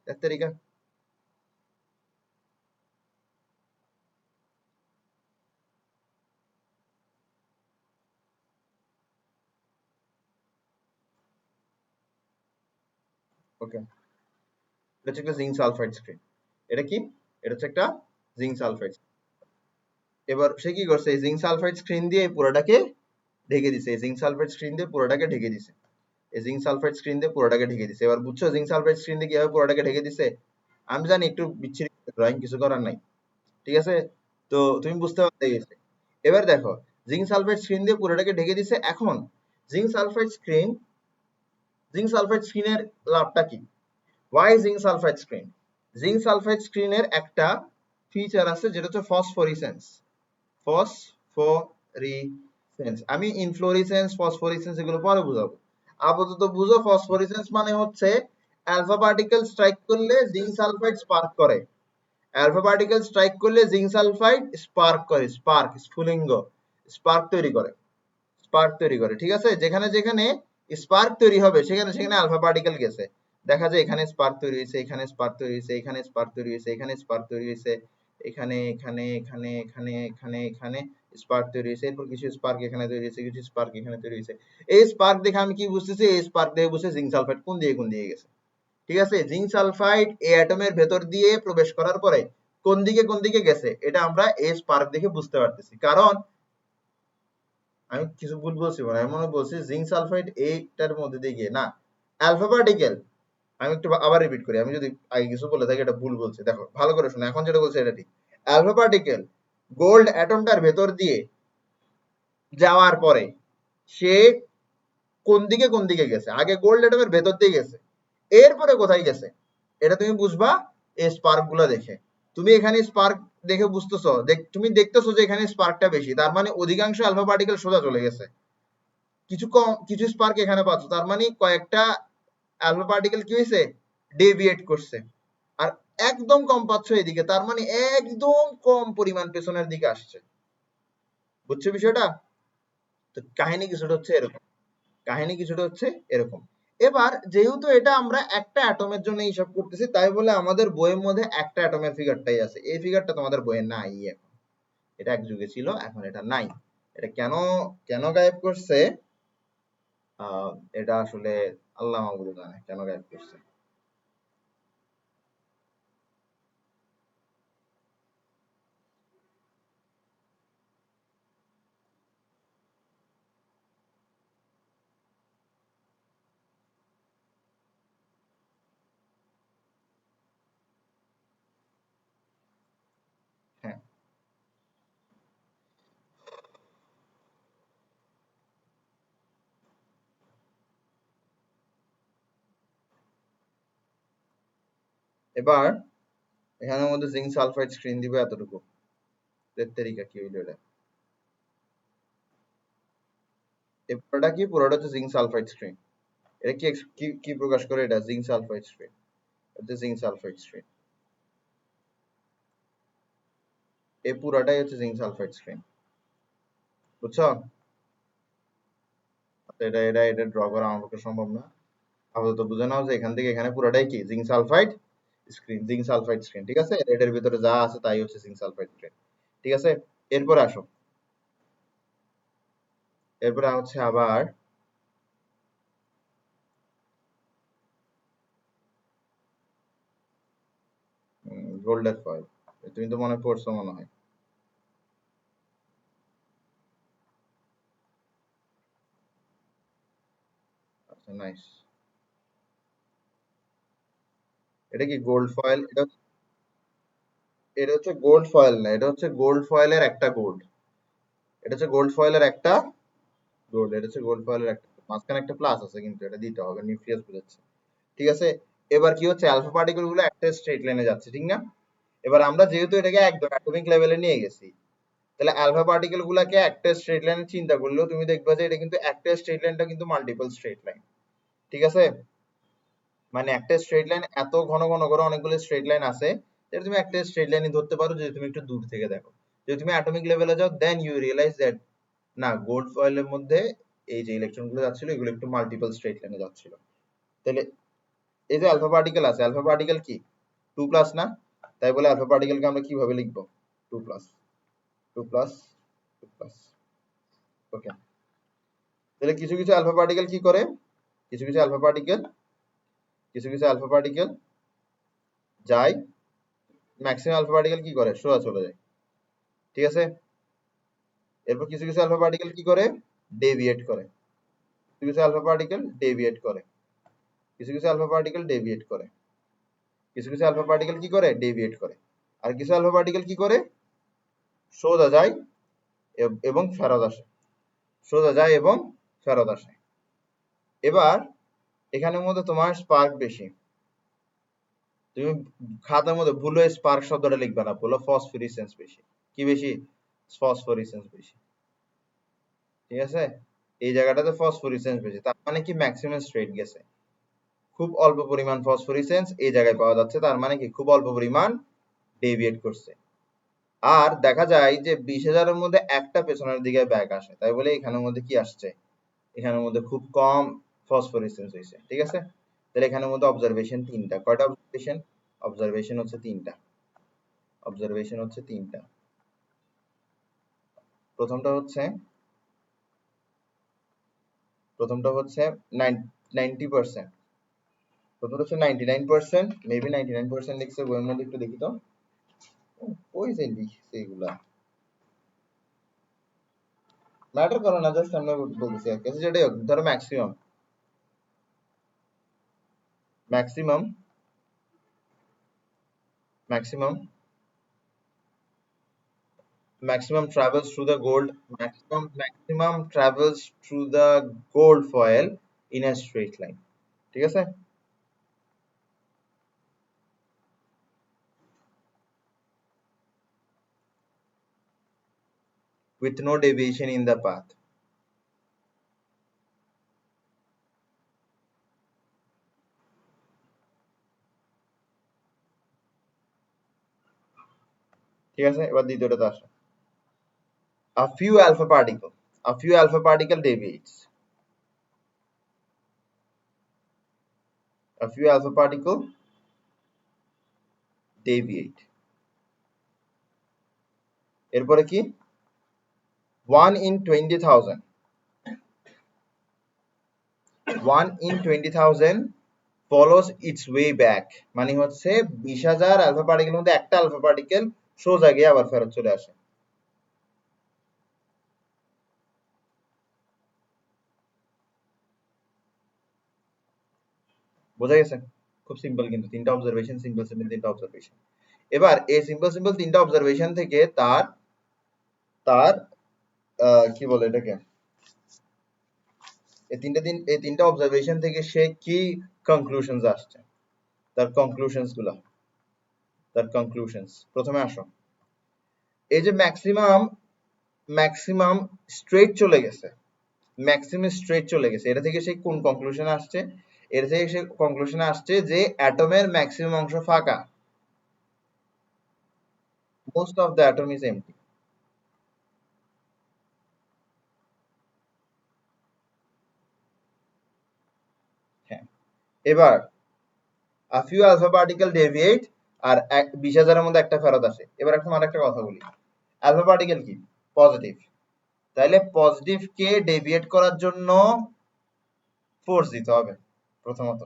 এক তারিখা ওকে, এটা হচ্ছে একটা জিঙ্ক সালফাইড স্ক্রিন। এটা কি? এটা হচ্ছে একটা জিঙ্ক সালফাইড। এবার সে কি করছে, এই জিঙ্ক সালফাইড স্ক্রিন দিয়ে এই পুরোটাকে ঢেকে দিছে, এই জিঙ্ক সালফাইড স্ক্রিন দিয়ে পুরোটাকে ঢেকে দিছে, এই জিঙ্ক সালফাইড স্ক্রিন দিয়ে পুরোটাকে ঢেকে দিছে। এবার বুঝছো জিঙ্ক সালফাইড স্ক্রিন দিয়ে কিভাবে পুরোটাকে ঢেকে দিছে? আমি জানি একটু বিচ্ছিরি ড্রয়িং, কিছু করার নাই, ঠিক আছে? তো তুমি বুঝতে পারতে গেছে। এবার দেখো, জিঙ্ক সালফাইড স্ক্রিন দিয়ে পুরোটাকে ঢেকে দিছে। এখন zinc sulphide screen, zinc sulphide স্ক্রিনের লাভটা কি? Why zinc sulphide screen? Zinc sulphide স্ক্রিনের একটা ফিচার আছে যেটা হচ্ছে ফসফোরিসেন্স। ফসফোরিসেন্স, আমি ইনফ্লোরিসেন্স, ফসফোরিসেন্স এগুলো পরে বুঝাবো। আপাতত বুঝো, ফসফোরিসেন্স মানে হচ্ছে অ্যালফা পার্টিকেল স্ট্রাইক করলে জিঙ্ক সালফাইড স্পার্ক করে। অ্যালফা পার্টিকেল স্ট্রাইক করলে জিঙ্ক সালফাইড স্পার্ক করে, স্পার্ক, স্ফুলিঙ্গ, স্পার্ক তৈরি করে, স্পার্ক তৈরি করে, ঠিক আছে? যেখানে যেখানে স্পার্ক তৈরি হবে সেখানে সেখানে আলফা পার্টিকেল গেছে। দেখা যায় এখানে স্পার্ক তৈরি হয়েছে, এখানে স্পার্ক তৈরি হয়েছে, এখানে স্পার্ক তৈরি হয়েছে, এখানে স্পার্ক তৈরি হয়েছে, এখানে এখানে এখানে এখানে এখানে এখানে স্পার্ক তৈরি হয়েছে, এরপর কিছু স্পার্ক এখানে তৈরি হয়েছে, কিছু স্পার্ক এখানে তৈরি হয়েছে। এই স্পার্ক দেখে আমি কি বুঝতেছি? এই স্পার্ক দেখে বুঝতে জিঙ্ক সালফাইড কোন দিকে গেছে, ঠিক আছে? জিঙ্ক সালফাইড এই অ্যাটমের ভেতর দিয়ে প্রবেশ করার পরে কোন দিকে গেছে এটা আমরা এই স্পার্ক দেখে বুঝতে পারতেছি। কারণ আমি কিছু ভুল বলছি, মানে আমি মনে বলছি জিঙ্ক সালফাইড এইটার মধ্যে দিয়ে গিয়ে না, অ্যালফা পার্টিকেল। আমি একটু আবার রিপিট করি, আমি যদি আগে কিছু বলে থাকি এটা ভুল বলছি, দেখো ভালো করে শোনো, এখন যেটা বলছি এটা ঠিক। অ্যালফা পার্টিকেল গোল্ড অ্যাটমটার ভেতর দিয়ে যাওয়ার পরে সে কোন দিকে গেছে? আগে গোল্ড অ্যাটমের ভেতর দিয়ে গেছে, এরপরে কোথায় গেছে এটা তুমি বুঝবা এই স্পার্ক গুলো দেখে। তুমি এখানে স্পার্ক দেখে বুঝতেছো, তুমি দেখতেছো যে এখানে স্পার্কটা বেশি, তার মানে অধিকাংশ অ্যালফা পার্টিকেল সোজা চলে গেছে। কিছু কম, কিছু স্পার্ক এখানে পাচ্ছ, তার মানে কয়েকটা অ্যালফা পার্টিকেল কি হয়েছে? ডেভিয়েট করছে। আর একদম কম পাচ্ছ এদিকে, তার মানে একদম কম পরিমাণ পেছনের দিকে আসছে। বুঝছো বিষয়টা? তো কাহিনী কিছুটা হচ্ছে এরকম, কাহিনী কিছুটা হচ্ছে এরকম। এবার যেহেতু এটা আমরা একটা অ্যাটমের জন্য হিসাব করতেছি, তাই বলে আমাদের বইয়ের মধ্যে একটা অ্যাটমের ফিগারটাই আছে। এই ফিগারটা তোমাদের বইয়ে নাই এখন, এটা এক যুগে ছিল, এখন এটা নাই। এটা কেন, কেন গায়েব করছে এটা আসলে আল্লাহ মাহবুদ জানে কেন গায়েব করছে। হ্যাঁ, এবার এখানের মধ্যে জিঙ্ক সালফাইড স্ক্রিন দিবে এতটুকু, তেরিকা কি হইলো এটা? এই পুরোটা কি? পুরোটা হচ্ছে জিঙ্ক সালফাইড স্ক্রিন। এটা কি কি কি প্রকাশ করে? এটা জিঙ্ক সালফাইড স্ক্রিন, এটা জিঙ্ক সালফাইড স্ক্রিন, এই পুরাটাই হচ্ছে জিঙ্ক সালফাইড স্ক্রিন। বুঝছো? এটা এটা এটা ড্র করা আমার পক্ষে সম্ভব না, আপাতত বুঝে নাও যে এখান থেকে এখানে পুরাটাই কি zinc sulphide screen, zinc sulphide screen, ঠিক আছে? এটার ভিতরে যা আছে তাই হচ্ছে জিঙ্ক সালফাইড স্ক্রিন, ঠিক আছে? এরপরে আসো, এরপরে হচ্ছে আবার গোল্ডের ফয়েল। তুমি তো মনে পড়ছো মনে হয়। আচ্ছা, নাইস। এটা কি গোল্ড ফয়েল? এটা এটা হচ্ছে গোল্ড ফয়েল না, এটা হচ্ছে গোল্ড ফয়েলের একটা গোল্ড, এটা হচ্ছে গোল্ড ফয়েলের একটা গোল্ড, এটা হচ্ছে গোল্ড ফয়েলের একটা, মাঝখানে একটা প্লাস আছে কিন্তু এটা দিতে হবে, নিউক্লিয়াস বোঝাচ্ছে, ঠিক আছে? এবার কি হচ্ছে, অ্যালফা পার্টিকেল গুলো একটা স্ট্রেট লাইনে যাচ্ছে, ঠিক না? এবার আমরা যেহেতু এটাকে একদম অ্যাটমিক লেভেলে নিয়ে গেছি, তাহলে অ্যালফা পার্টিকেল গুলাকে একটা স্ট্রেট লাইনে চিন্তা করলেও তুমি দেখবা যে এটা কিন্তু একটা স্ট্রেট লাইনটা কিন্তু মাল্টিপল স্ট্রেট লাইন, ঠিক আছে? মানে একটা স্ট্রেট লাইন এত ঘন ঘন করে অনেকগুলো স্ট্রেট লাইন আছে, যেটা তুমি একটা স্ট্রেট লাইনই ধরতে পারো যদি তুমি একটু দূর থেকে দেখো। যদি তুমি অ্যাটমিক লেভেলে যাও, দেন ইউ রিয়েলাইজ দ্যাট না, গোল্ড ফয়েলের মধ্যে এই যে ইলেকট্রন গুলো যাচ্ছিল এগুলো একটু মাল্টিপল স্ট্রেট লাইনে যাচ্ছিল। তাহলে এই যে আলফা পার্টিকেল আছে, আলফা পার্টিকেল কি 2+ না? তাই বলে আলফা পার্টিকেলকে আমরা কিভাবে লিখবো? 2+, 2+, 2+, ওকে। তাহলে কিছু কিছু আলফা পার্টিকেল কি করে, কিছু কিছু আলফা পার্টিকেল কিছু কিছু আলফা পার্টিকেল যায়, ম্যাক্সিমাম আলফা পার্টিকেল কি করে, সোজা চলে যায়। ঠিক আছে, এরপর কিছু কিছু আলফা পার্টিকেল কি করে, ডেভিয়েট করে। কিছু কিছু আলফা পার্টিকেল ডেভিয়েট করে, কিছু কিছু আলফা পার্টিকেল ডেভিয়েট করে, কিছু কিছু আলফা পার্টিকেল কি করে, ডেভিয়েট করে। আর কিছু আলফা পার্টিকেল কি করে, সোজা যায় এবং ফেরত আসে, সোজা যায় এবং ফেরত আসে। এবার এখানের মধ্যে তোমার স্পার্ক বেশি, তুমি খাতার মধ্যে ভুলে স্পার্ক শব্দটা লিখবে না, বলো ফসফোরিসেন্স বেশি। কি বেশি, ফসফোরিসেন্স বেশি। ঠিক আছে, এই জায়গাটাতে ফসফোরিসেন্স বেশি, তার মানে কি ম্যাক্সিমাম স্ট্রেট গেছে, খুব অল্প পরিমাণ ফসফোরিসেন্স এই জায়গায় পাওয়া যাচ্ছে, তার মানে কি খুব অল্প পরিমাণ ডেভিয়েট করছে। আর দেখা যায় যে 20,000-এর মধ্যে একটা পেছনের দিকে ব্যাক আসে, তাই বলে এখানের মধ্যে কি আসছে, এখানের মধ্যে খুব কম ফসফোরিসেন্স হয়েছে। ঠিক আছে, তাহলে এখানের মধ্যে অবজারভেশন তিনটা। কয়টা অবজারভেশন, অবজারভেশন হচ্ছে তিনটা, অবজারভেশন হচ্ছে তিনটা। প্রথমটা হচ্ছে 90%, প্রথমটা হচ্ছে 99%, মেবি 99% লিখছে বইয়ের মধ্যে, একটু দেখি তো ওই যে লিখছে এগুলা, ম্যাটার করে না, জাস্ট আমরা বলতেছি আর কিছু, যেটাই হোক ধরো maximum, maximum maximum maximum travels through the gold, maximum travels through the gold foil in a straight line. ঠিক আছে, with no deviation in the path. ঠিক আছে, এবার দ্বিতীয়টাতে আসো। A few alpha particle deviates, a few alpha particle deviate, এরপরে কি 1 in 20,000, 1 in 20,000 follows its way back, মানে হচ্ছে 20,000 আলফা পার্টিকেলের মধ্যে একটা আলফা পার্টিকেল সোজা গিয়ে আবার ফেরত চলে আসে। বোঝা গেছে, খুব সিম্পল, কিন্তু তিনটা অবজারভেশন, সিম্পল সিম্পল তিনটা অবজারভেশন। এবার এই সিম্পল সিম্পল তিনটা অবজারভেশন থেকে তার তার কি বলে এটাকে, এই তিনটা অবজারভেশন থেকে সে কি কনক্লুশনস আসছে, তার কনক্লুশনস গুলা, তার কনক্লুশনস। প্রথমে আসো, এই যে ম্যাক্সিমাম ম্যাক্সিমাম স্ট্রেট চলে গেছে, ম্যাক্সিমাম স্ট্রেট চলে গেছে, এটা থেকে সে কোন কনক্লুশনে আসছে, এর থেকে সে কনক্লুশনে আসছে যে অ্যাটমের ম্যাক্সিমাম অংশ ফাঁকা, most of the atom is empty. হ্যাঁ, এবার a few alpha particle deviate আর 20,000-এর মধ্যে একটা ফেরত আসে। এবার এখন আরেকটা কথা বলি, আলফা পার্টিকেল কি, পজিটিভ, তাহলে পজিটিভ কে ডেভিয়েট করার জন্য ফোর্স দিতে হবে প্রথমত।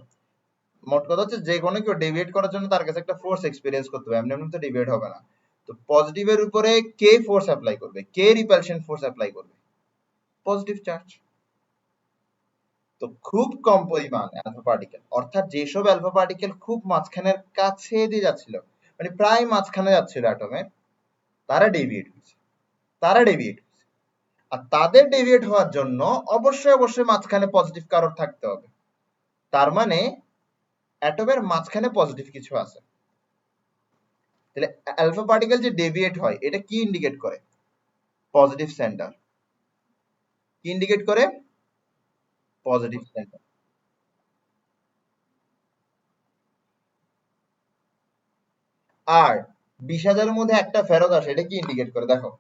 মোট কথা হচ্ছে যে কোনো কেউ ডেভিয়েট করার জন্য তার কাছে একটা ফোর্স এক্সপেরিয়েন্স করতে হবে, এমনি এমনি তো ডেভিয়েট হবে না। তো পজিটিভের উপরে কে ফোর্স অ্যাপ্লাই করবে, কে রিপালশন ফোর্স অ্যাপ্লাই করবে, পজিটিভ চার্জ। তো খুব কম পরিমাণ অ্যালফা পার্টিকেল, অর্থাৎ যেসব অ্যালফা পার্টিকেল খুব মাঝখানের কাছে দিয়ে যাচ্ছিল, মানে প্রায় মাঝখানে যাচ্ছিল অ্যাটমের, তারা ডেভিয়েট হয়েছে, তারা ডেভিয়েট হয়েছে। আর তাদের ডেভিয়েট হওয়ার জন্য অবশ্যই অবশ্যই মাঝখানে পজিটিভ কারণ থাকতে হবে, তার মানে অ্যাটমের মাঝখানে পজিটিভ কিছু আছে। তাহলে অ্যালফা পার্টিকেল যে ডেভিয়েট হয় এটা কি ইন্ডিকেট করে, পজিটিভ সেন্টার। কি ইন্ডিকেট করে, পজিটিভ সেন্টার। আর 20,000-এর মধ্যে একটা ফেরত আসে, এটা কি ইন্ডিকেট করে, দেখো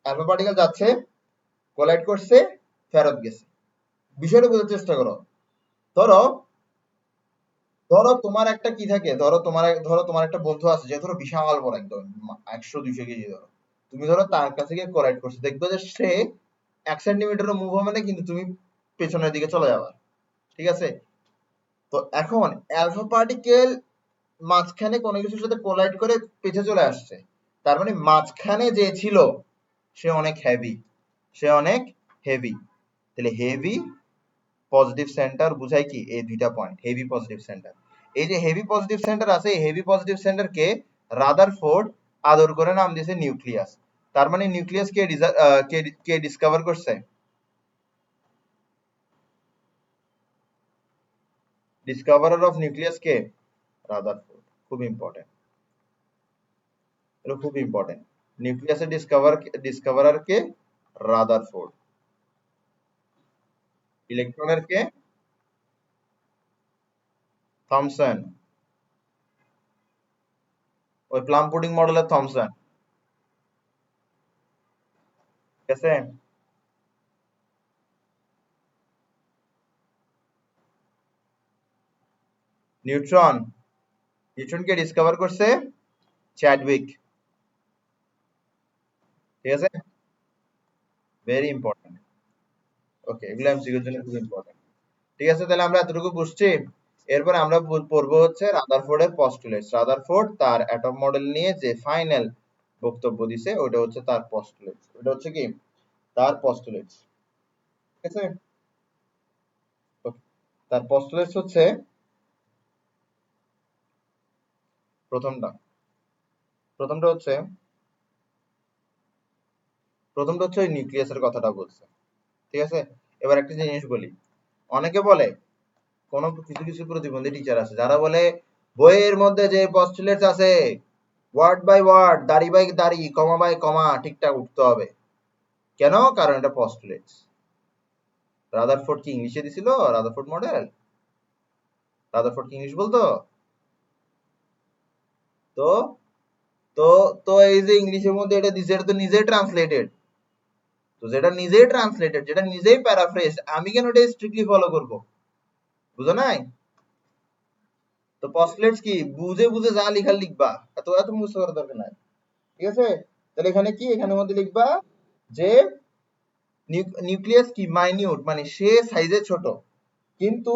অ্যালফা পার্টিকেল যাচ্ছে, কোলাইড করছে, ফেরত গেছে। বিষয়টা বোঝার চেষ্টা করো। ধরো ধরো তোমার একটা কি থাকে, ধরো তোমার একটা বন্ধু আছে যে ধরো বিশাল বড় একদম 100-200 কেজি, ধরো তুমি ধরো তার কাছে গিয়ে কোলাইড করছো, দেখবে যে সে 1 সেন্টিমিটারও মুভ হবে না, কিন্তু তুমি পেছনের দিকে চলে যাবা। ঠিক আছে, তো এখন অ্যালফা পার্টিকেল মাঝখানে কোনো কিছুর সাথে কোলাইড করে পিছে চলে আসছে, তার মানে মাঝখানে যে ছিল সে অনেক হেভি, সে অনেক হেভি। তাহলে হেভি পজিটিভ সেন্টার বুঝায় কি এই দুইটা পয়েন্ট, হেভি পজিটিভ সেন্টার। এই যে হেভি পজিটিভ সেন্টার আছে, এই হেভি পজিটিভ সেন্টারকে রাদারফোর্ড আদর করে নাম দিয়েছে নিউক্লিয়াস। তার মানে নিউক্লিয়াস কে ডিসকভার করছে? ডিসকভারার অফ নিউক্লিয়াস কে? রাদারফোর্ড। খুব ইম্পর্টেন্ট, এটা খুব ইম্পর্টেন্ট। নিউক্লিয়াসের ডিসকভারার কে? রাদারফোর্ড। ইলেকট্রনের কে? থমসন। ওই প্লাম পুডিং মডেলের থমসন, ঠিক আছে। নিউট্রন, নিউট্রনকে ডিসকভার করছে চ্যাডউইক, ঠিক আছে। Very important. ওকে, এগুলো এমসিকিউর জন্য খুব ইম্পর্টেন্ট। ঠিক আছে, তাহলে আমরা এতটুকু বুঝছি। এরপর আমরা পড়বো হচ্ছে রাদারফোর্ডের পস্টুলেটস। রাদারফোর্ড তার অ্যাটম মডেল নিয়ে যে ফাইনাল বক্তব্য দিছে ওটা হচ্ছে তার পস্টুলেটস, ওটা হচ্ছে কি তার পস্টুলেটস, ঠিক আছে। Okay, তার পস্টুলেটস হচ্ছে প্রথমটা, প্রথমটা হচ্ছে প্রথমটা হচ্ছে ওই নিউক্লিয়াসের কথাটা বলছে, ঠিক আছে। এবার একটা জিনিস বলি, অনেকে বলে কোনো কিছু কিছু প্রতিবন্ধী টিচার আছে যারা বলে বইয়ের মধ্যে যে পস্টুলেটস আছে ওয়ার্ড বাই ওয়ার্ড, দাড়ি বাই দাড়ি, কমা বাই কমা ঠিকঠাক উঠতে হবে। কেন? কারণ এটা পস্টুলেটস। রাদারফোর্ড কি ইংলিশে দিছিল? রাদারফোর্ড মডেল, রাদারফোর্ড কি ইংলিশ বলতো? তো তো তো এই যে ইংলিশের মধ্যে এটা দিছে, এটা তো নিজেই ট্রান্সলেটেড। তো যেটা নিজেই ট্রান্সলেটেড, যেটা নিজেই প্যারাফ্রেজ, আমি কেন এটা স্ট্রিক্টলি ফলো করব? বুঝো নাই? তো পস্টুলেটস কি বুঝে বুঝে যা লিখার লিখবা, এত এত মুখস্থ করার দরকার নাই, ঠিক আছে। তাহলে এখানে কি, এখানের মধ্যে লিখবা যে নিউক্লিয়াস কি মাইনিউট, মানে সে সাইজে ছোট, কিন্তু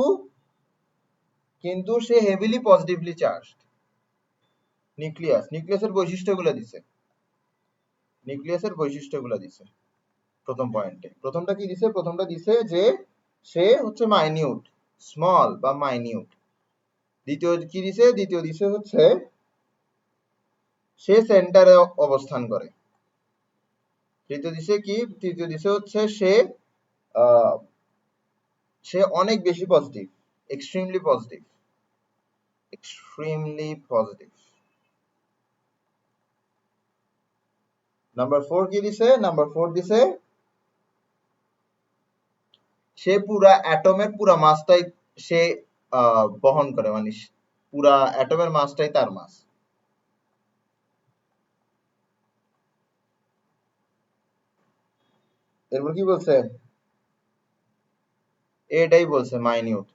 কিন্তু সে হেভিলি পজিটিভলি চার্জড। নিউক্লিয়াস, নিউক্লিয়াসের বৈশিষ্ট্যগুলো দিছে, নিউক্লিয়াসের বৈশিষ্ট্যগুলো দিছে প্রথম পয়েন্টে। প্রথমটা কি দিছে? প্রথমটা দিছে যে সে হচ্ছে মাইনিউট, স্মল বা মাইনিউট। দ্বিতীয় কি দিছে? দ্বিতীয় দিছে হচ্ছে সে সেন্টারে অবস্থান করে। তৃতীয় দিছে কি? তৃতীয় দিছে হচ্ছে আহ, সে অনেক বেশি positive, extremely positive, extremely positive. Number 4 কি দিছে? নাম্বার 4 দিছে সে পুরা অ্যাটমের পুরা মাসটাই সে বহন করে, মানে পুরা অ্যাটমের মাসটাই তার মাস। এরপর কি বলছে? এটাই বলছে মাইনিউট।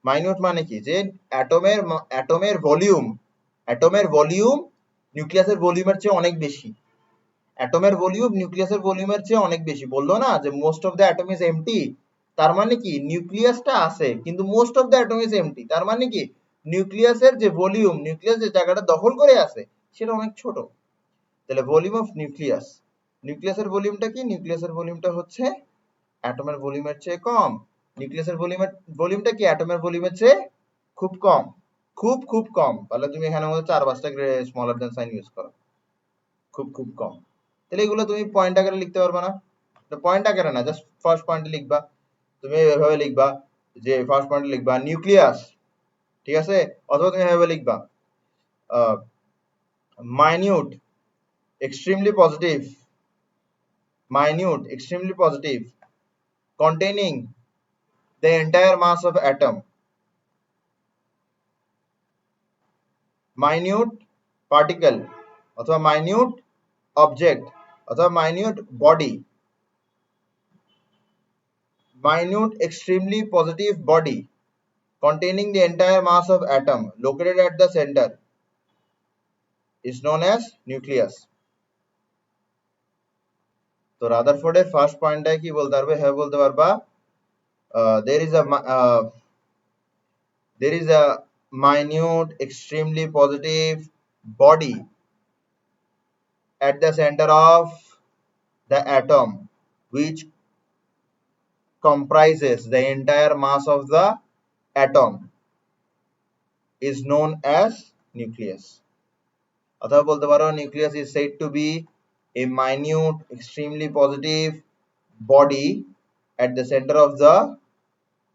মাইনিউট মানে কি? যে অ্যাটমের ভলিউম, অ্যাটমের ভলিউম নিউক্লিয়াসের ভলিউমের চেয়ে অনেক বেশি। অ্যাটমের ভলিউম নিউক্লিয়াসের ভলিউমের চেয়ে অনেক বেশি। বললো না যে most of the atom is empty, তার মানে কি নিউক্লিয়াসটা আছে কিন্তু most of the atom is empty, তার মানে কি নিউক্লিয়াসের যে ভলিউম, নিউক্লিয়াস যে জায়গাটা দখল করে আছে সেটা অনেক ছোট। তাহলে ভলিউম অফ নিউক্লিয়াস, নিউক্লিয়াসের ভলিউমটা কি? নিউক্লিয়াসের ভলিউমটা হচ্ছে অ্যাটমের ভলিউমের চেয়ে কম। নিউক্লিয়াসের ভলিউমটা কি অ্যাটমের ভলিউমের চেয়ে খুব কম, খুব খুব কম। তাহলে তুমি এখানে মধ্যে 4-5টা স্মলার দেন সাইন ইউজ করো, খুব খুব কম। তাহলে এগুলো তুমি পয়েন্ট আকারে লিখতে পারবে না? পয়েন্ট আকারে না, জাস্ট ফার্স্ট পয়েন্টে লিখবা। তুমি এভাবে লিখবা যে ফার্স্ট পয়েন্টে লিখবা নিউক্লিয়াস, ঠিক আছে। অথবা তুমি এভাবে লিখবা minute extremely positive, minute extremely positive containing the entire mass of atom, minute particle অথবা minute object অথবা minute body, minute extremely positive body containing the entire mass of atom located at the center is known as nucleus. তো রাদারফোর্ডের first পয়েন্টটাই কি বলতে পারবে? হ্যাঁ বলতে পারবা, there is a there is a minute extremely positive body at the center of the atom which comprises the entire mass of the atom is known as nucleus. অথবা বলতে পারো nucleus is said to be a minute extremely positive body at the center of the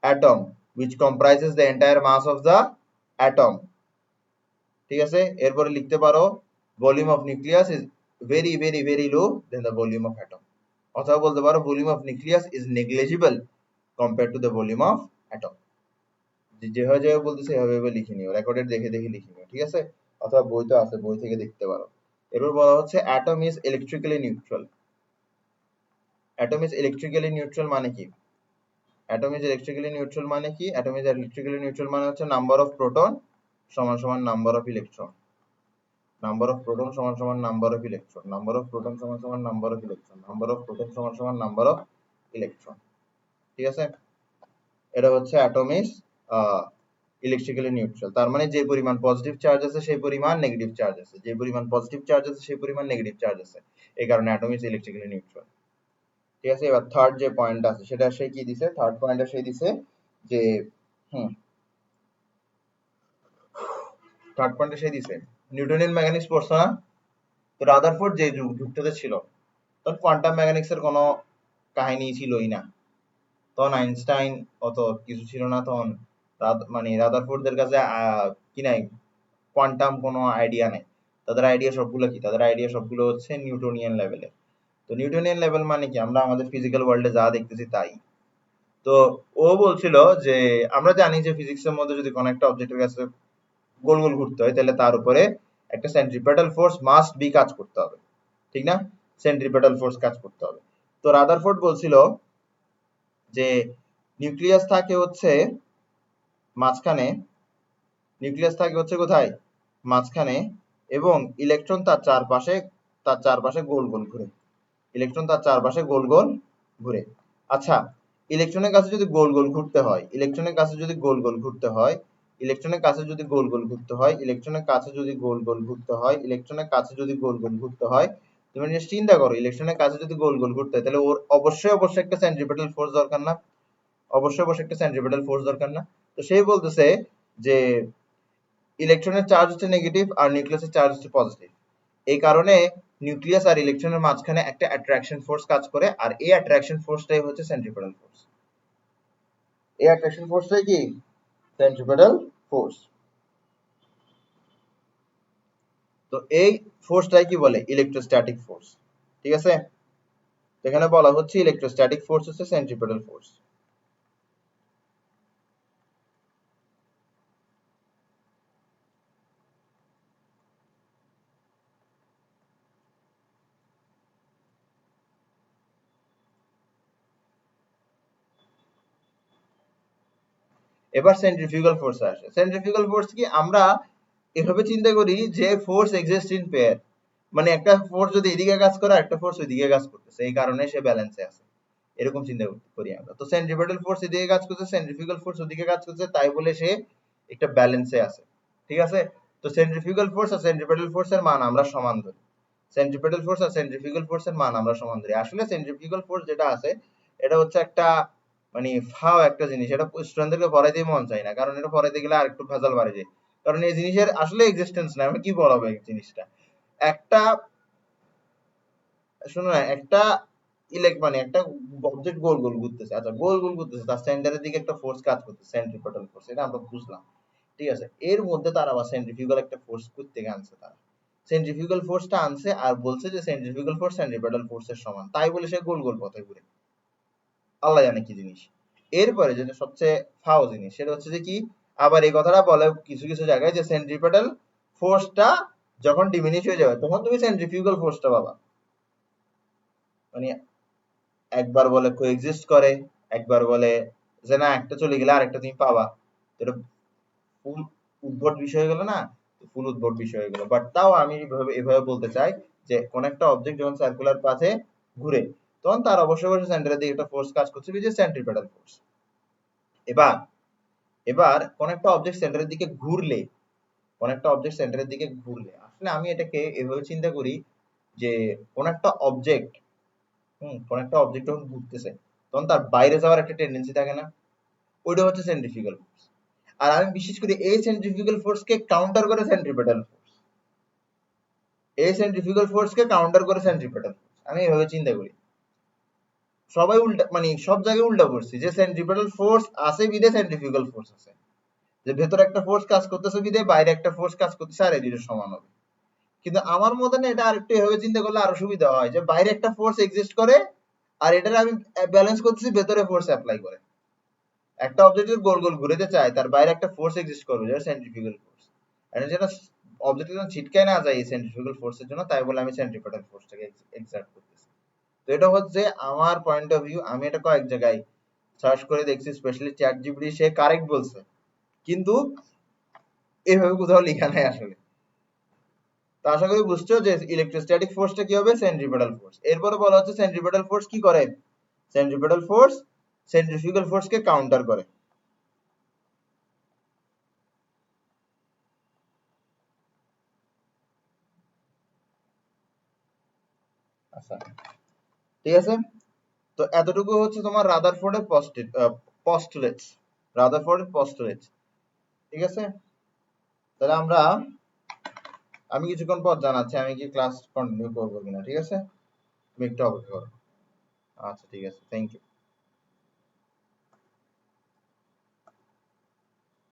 atom which comprises the entire mass of the atom. ঠিক আছে, এরপরে লিখতে পারো volume of nucleus is very very very low than the volume of atom. অথবা বলতে পারো volume of nucleus is negligible compared to the volume of atom. যেভাবে যেভাবে বলতেছে এভাবে লিখে নিও, রেকর্ডেড দেখে দেখে লিখে নিও, ঠিক আছে? অথবা বই তো আছে, বই থেকে দেখতে পারো। এরপর বলা হচ্ছে atom is electrically neutral. Atom is electrically neutral মানে কি? অ্যাটম ইজ ইলেকট্রিক্যালি নিউট্রাল মানে কি? অ্যাটম ইজ ইলেকট্রিক্যালি নিউট্রাল মানে হচ্ছে নাম্বার অফ প্রোটন সমান সমান number of electron. Number of proton সমান সমান number of electron. Number of proton সমান সমান number of electron. Number of proton সমান সমান নাম্বার অফ ইলেকট্রন। ঠিক আছে, এটা হচ্ছে অ্যাটম ইজ ইলেকট্রিক্যালি নিউট্রাল। তার মানে যে পরিমাণ পজিটিভ চার্জ আছে সেই পরিমাণ নেগেটিভ চার্জ আছে, যে পরিমাণ পজিটিভ চার্জ আছে সেই পরিমাণ নেগেটিভ চার্জ আছে, এই কারণে অ্যাটম ইজ ইলেকট্রিক্যালি নিউট্রাল। ঠিক আছে, এবার থার্ড যে পয়েন্ট আছে সেটা সে কি দিছে? থার্ড পয়েন্টে সে দিছে যে থার্ড পয়েন্টে সে দিছে নিউটনিয়ান মেকানিক্স পড়ছো না? তো রাদারফোর্ড যে যুগটাতে ছিল তখন কোয়ান্টাম মেকানিক্স এর কোনো কাহিনী ছিলই না, তখন আইনস্টাইন অত কিছু ছিল না, তখন মানে রাদারফোর্ডদের কাছে কি নাই, কোয়ান্টাম কোনো আইডিয়া নেই। তাদের আইডিয়া সবগুলো কি? তাদের আইডিয়া সবগুলো হচ্ছে নিউটনিয়ান লেভেলে। তো নিউটনিয়ান লেভেল মানে কি? আমরা আমাদের ফিজিক্যাল ওয়ার্ল্ডে যা দেখতেছি তাই। তো ও বলছিল যে আমরা জানি যে ফিজিক্সের মধ্যে যদি কোনো একটা অবজেক্টের কাছে গোল গোল ঘুরতে হয় তাহলে তার উপরে একটা সেন্ট্রিপেটাল ফোর্স মাস্ট বি কাজ করতে হবে, ঠিক না? সেন্ট্রিপেটাল ফোর্স কাজ করতে হবে। তো রাদারফোর্ড বলছিল যে নিউক্লিয়াস থাকে হচ্ছে মাঝখানে, নিউক্লিয়াস থাকে হচ্ছে কোথায়? মাঝখানে, এবং ইলেকট্রন তার চারপাশে গোল গোল ঘুরে। ইলেকট্রন তার চারপাশে গোল গোল ঘুরে। আচ্ছা, ইলেকট্রনের কাছে যদি গোল গোল ঘুরতে হয়, ইলেকট্রনের কাছে যদি গোল গোল ঘুরতে হয়, ইলেকট্রনের কাছে যদি গোল গোল ঘুরতে হয়, ইলেকট্রনের কাছে যদি গোল গোল ঘুরতে হয়, ইলেকট্রনের কাছে যদি গোল গোল ঘুরতে হয়, তুমি জাস্ট চিন্তা করো, ইলেকট্রনের কাছে যদি গোল গোল ঘুরতে হয় তাহলে ওর অবশ্যই অবশ্যই একটা সেন্ট্রিপেটাল ফোর্স দরকার না? অবশ্যই অবশ্যই একটা সেন্ট্রিপেটাল ফোর্স দরকার না? তো সেই বলতেছে যে ইলেকট্রনের চার্জ হচ্ছে নেগেটিভ আর নিউক্লিয়াসের চার্জ হচ্ছে পজিটিভ। এই কারণে নিউক্লিয়াস আর ইলেকট্রনের মাঝখানে একটা অ্যাট্রাকশন ফোর্স কাজ করে, আর এই অ্যাট্রাকশন ফোর্সটাই হচ্ছে সেন্ট্রিপেটাল ফোর্স। এই অ্যাট্রাকশন ফোর্সটাই কি? Centripetal force. তো এই ফোর্সটাই কি বলে? Electrostatic force. ঠিক আছে, এখানে বলা হচ্ছে ইলেকট্রোস্ট্যাটিক ফোর্স হচ্ছে সেন্ট্রিপেটাল ফোর্স। এবার সেন্ট্রিফিউগাল ফোর্স আসে। সেন্ট্রিফিউগাল ফোর্স কি? আমরা এভাবে চিন্তা করি যে ফোর্স এক্সিস্ট ইন পেয়ার, মানে একটা ফোর্স যদি এদিকে কাজ করে একটা ফোর্স ওইদিকে কাজ করতেছে, এই কারণে সে ব্যালেন্সে আছে, এরকম চিন্তা করি আমরা। তো সেন্ট্রিপেটাল ফোর্স এদিকে কাজ করছে, সেন্ট্রিফিউগাল ফোর্স ওদিকে কাজ করছে, তাই বলে সে একটা ব্যালেন্সে আছে। ঠিক আছে, তো সেন্ট্রিফিউগাল ফোর্স আর সেন্ট্রিপেটাল ফোর্সের মান আমরা সমান ধরি। সেন্ট্রিপেটাল ফোর্স আর সেন্ট্রিফিউগাল ফোর্সের মান আমরা সমান ধরি। আসলে সেন্ট্রিফিউগাল ফোর্স যেটা আছে এটা হচ্ছে একটা মানে ফাও একটা জিনিস, এটা স্টুডেন্টদেরকে পড়াইতে মন চায় না, কারণ এটা পড়াইতে গেলে আর একটু ভেজাল বাড়ে যায়, কারণ এই জিনিসের আসলে এক্সিস্টেন্স নাই, আমরা কি পড়াবো এই জিনিসটা? একটা শোনো না, একটা মানে একটা অবজেক্ট গোল গোল ঘুরতেছে, আচ্ছা গোল গোল ঘুরতেছে, তার সেন্টারের দিকে একটা ফোর্স কাজ করতেছে, সেন্ট্রিপেটাল ফোর্স, এটা আমরা বুঝলাম। ঠিক আছে, এর মধ্যে তারা আবার সেন্ট্রিফিউগাল একটা ফোর্স থেকে আনছে, তারা সেন্ট্রিফিউগাল ফোর্সটা আনছে আর বলছে যে সেন্ট্রিফিউগাল ফোর্স সেন্ট্রিপেটাল ফোর্সের সমান, তাই বলে সে গোল গোল পথে ঘুরে, আল্লাহ জানে কি জিনিস। এরপরে যেটা সবচেয়ে ফাও জিনিস সেটা হচ্ছে যে কি, আবার এই কথাটা বলে কিছু কিছু জায়গায় যে সেন্ট্রিপেটাল ফোর্সটা যখন ডিমিনিশ হয়ে যাবে তখন তুমি সেন্ট্রিফিউগাল ফোর্সটা পাবা। মানে একবার বলে কোএক্সিস্ট করে, একবার বলে যে না একটা চলে গেলে আরেকটা তুমি পাবা। এটা ফুল উদ্ভট বিষয় হয়ে গেল না? ফুল উদ্ভট বিষয় হয়ে গেল, বাট তাও আমি এভাবে বলতে চাই যে কোন একটা অবজেক্ট যখন সার্কুলার পাথে ঘুরে তখন তার অবশ্যই অবশ্যই সেন্টারের দিকে একটা ফোর্স কাজ করছে, যে সেন্ট্রিপেটাল ফোর্স। এবার এবার কোন একটা অবজেক্ট সেন্টারের দিকে ঘুরলে আসলে আমি এটাকে এভাবে চিন্তা করি যে কোন একটা অবজেক্ট যখন ঘুরতেছে তখন তার বাইরে যাওয়ার একটা টেন্ডেন্সি থাকে না, ওইটা হচ্ছে সেন্ট্রিফিউগাল ফোর্স। আর আমি বিশেষ করে এই সেন্ট্রিফিউগাল ফোর্সকে কাউন্টার করে সেন্ট্রিপেটাল ফোর্স, আমি এভাবে চিন্তা করি। সবাই উল্টা, মানে সব জায়গায় উল্টা করছি যে সেন্ট্রিপেটাল ফোর্স আছে বিদে সেন্ট্রিফিউগাল ফোর্স আছে, যে ভেতরে একটা ফোর্স কাজ করতেছে বিদে বাইরে একটা ফোর্স কাজ করতেছে, আর এই দুটো সমান হবে। কিন্তু আমার মতে না, এটা আরেকটু এভাবে চিন্তা করলে আরো সুবিধা হয় যে বাইরে একটা ফোর্স এক্সিস্ট করে আর এটার আমি ব্যালেন্স করতেছি ভেতরে ফোর্স অ্যাপ্লাই করে। একটা অবজেক্ট যদি গোল গোল ঘুরেতে চায় তার বাইরে একটা ফোর্স এক্সিস্ট করবে যেটা সেন্ট্রিফিউগাল ফোর্স, এটা যেটা অবজেক্ট যেন ছিটকায় না যায় এই সেন্ট্রিফিউগাল ফোর্সের জন্য, তাই বলে আমি সেন্ট্রিপেটাল ফোর্সটাকে এক্সার্ট করতেছি। তো এটা হচ্ছে আমার পয়েন্ট অফ ভিউ। আমি এটা কয়েক জায়গায় সার্চ করে দেখছি, স্পেশালি চ্যাট জিপিটি, সে কারেক্ট বলছে, কিন্তু এভাবে কোথাও লেখা নাই আসলে। তো আশা করি বুঝছো যে ইলেকট্রোস্ট্যাটিক ফোর্সটা কি হবে, সেন্ট্রিপেটাল ফোর্স। এরপরে বলা হচ্ছে সেন্ট্রিপেটাল ফোর্স কি করে, সেন্ট্রিপেটাল ফোর্স সেন্ট্রিফিউগাল ফোর্সকে কাউন্টার করে। আচ্ছা, ঠিক আছে। তো এতটুকু হচ্ছে তোমার রাদারফোর্ডের পস্টুলেটস, রাদারফোর্ডের পস্টুলেটস, ঠিক আছে। তাহলে আমি কিছুক্ষণ পর জানাচ্ছি আমি কি ক্লাস কন্টিনিউ করবো কিনা, ঠিক আছে। তুমি একটু অপেক্ষা করো। আচ্ছা, ঠিক আছে, থ্যাংক ইউ।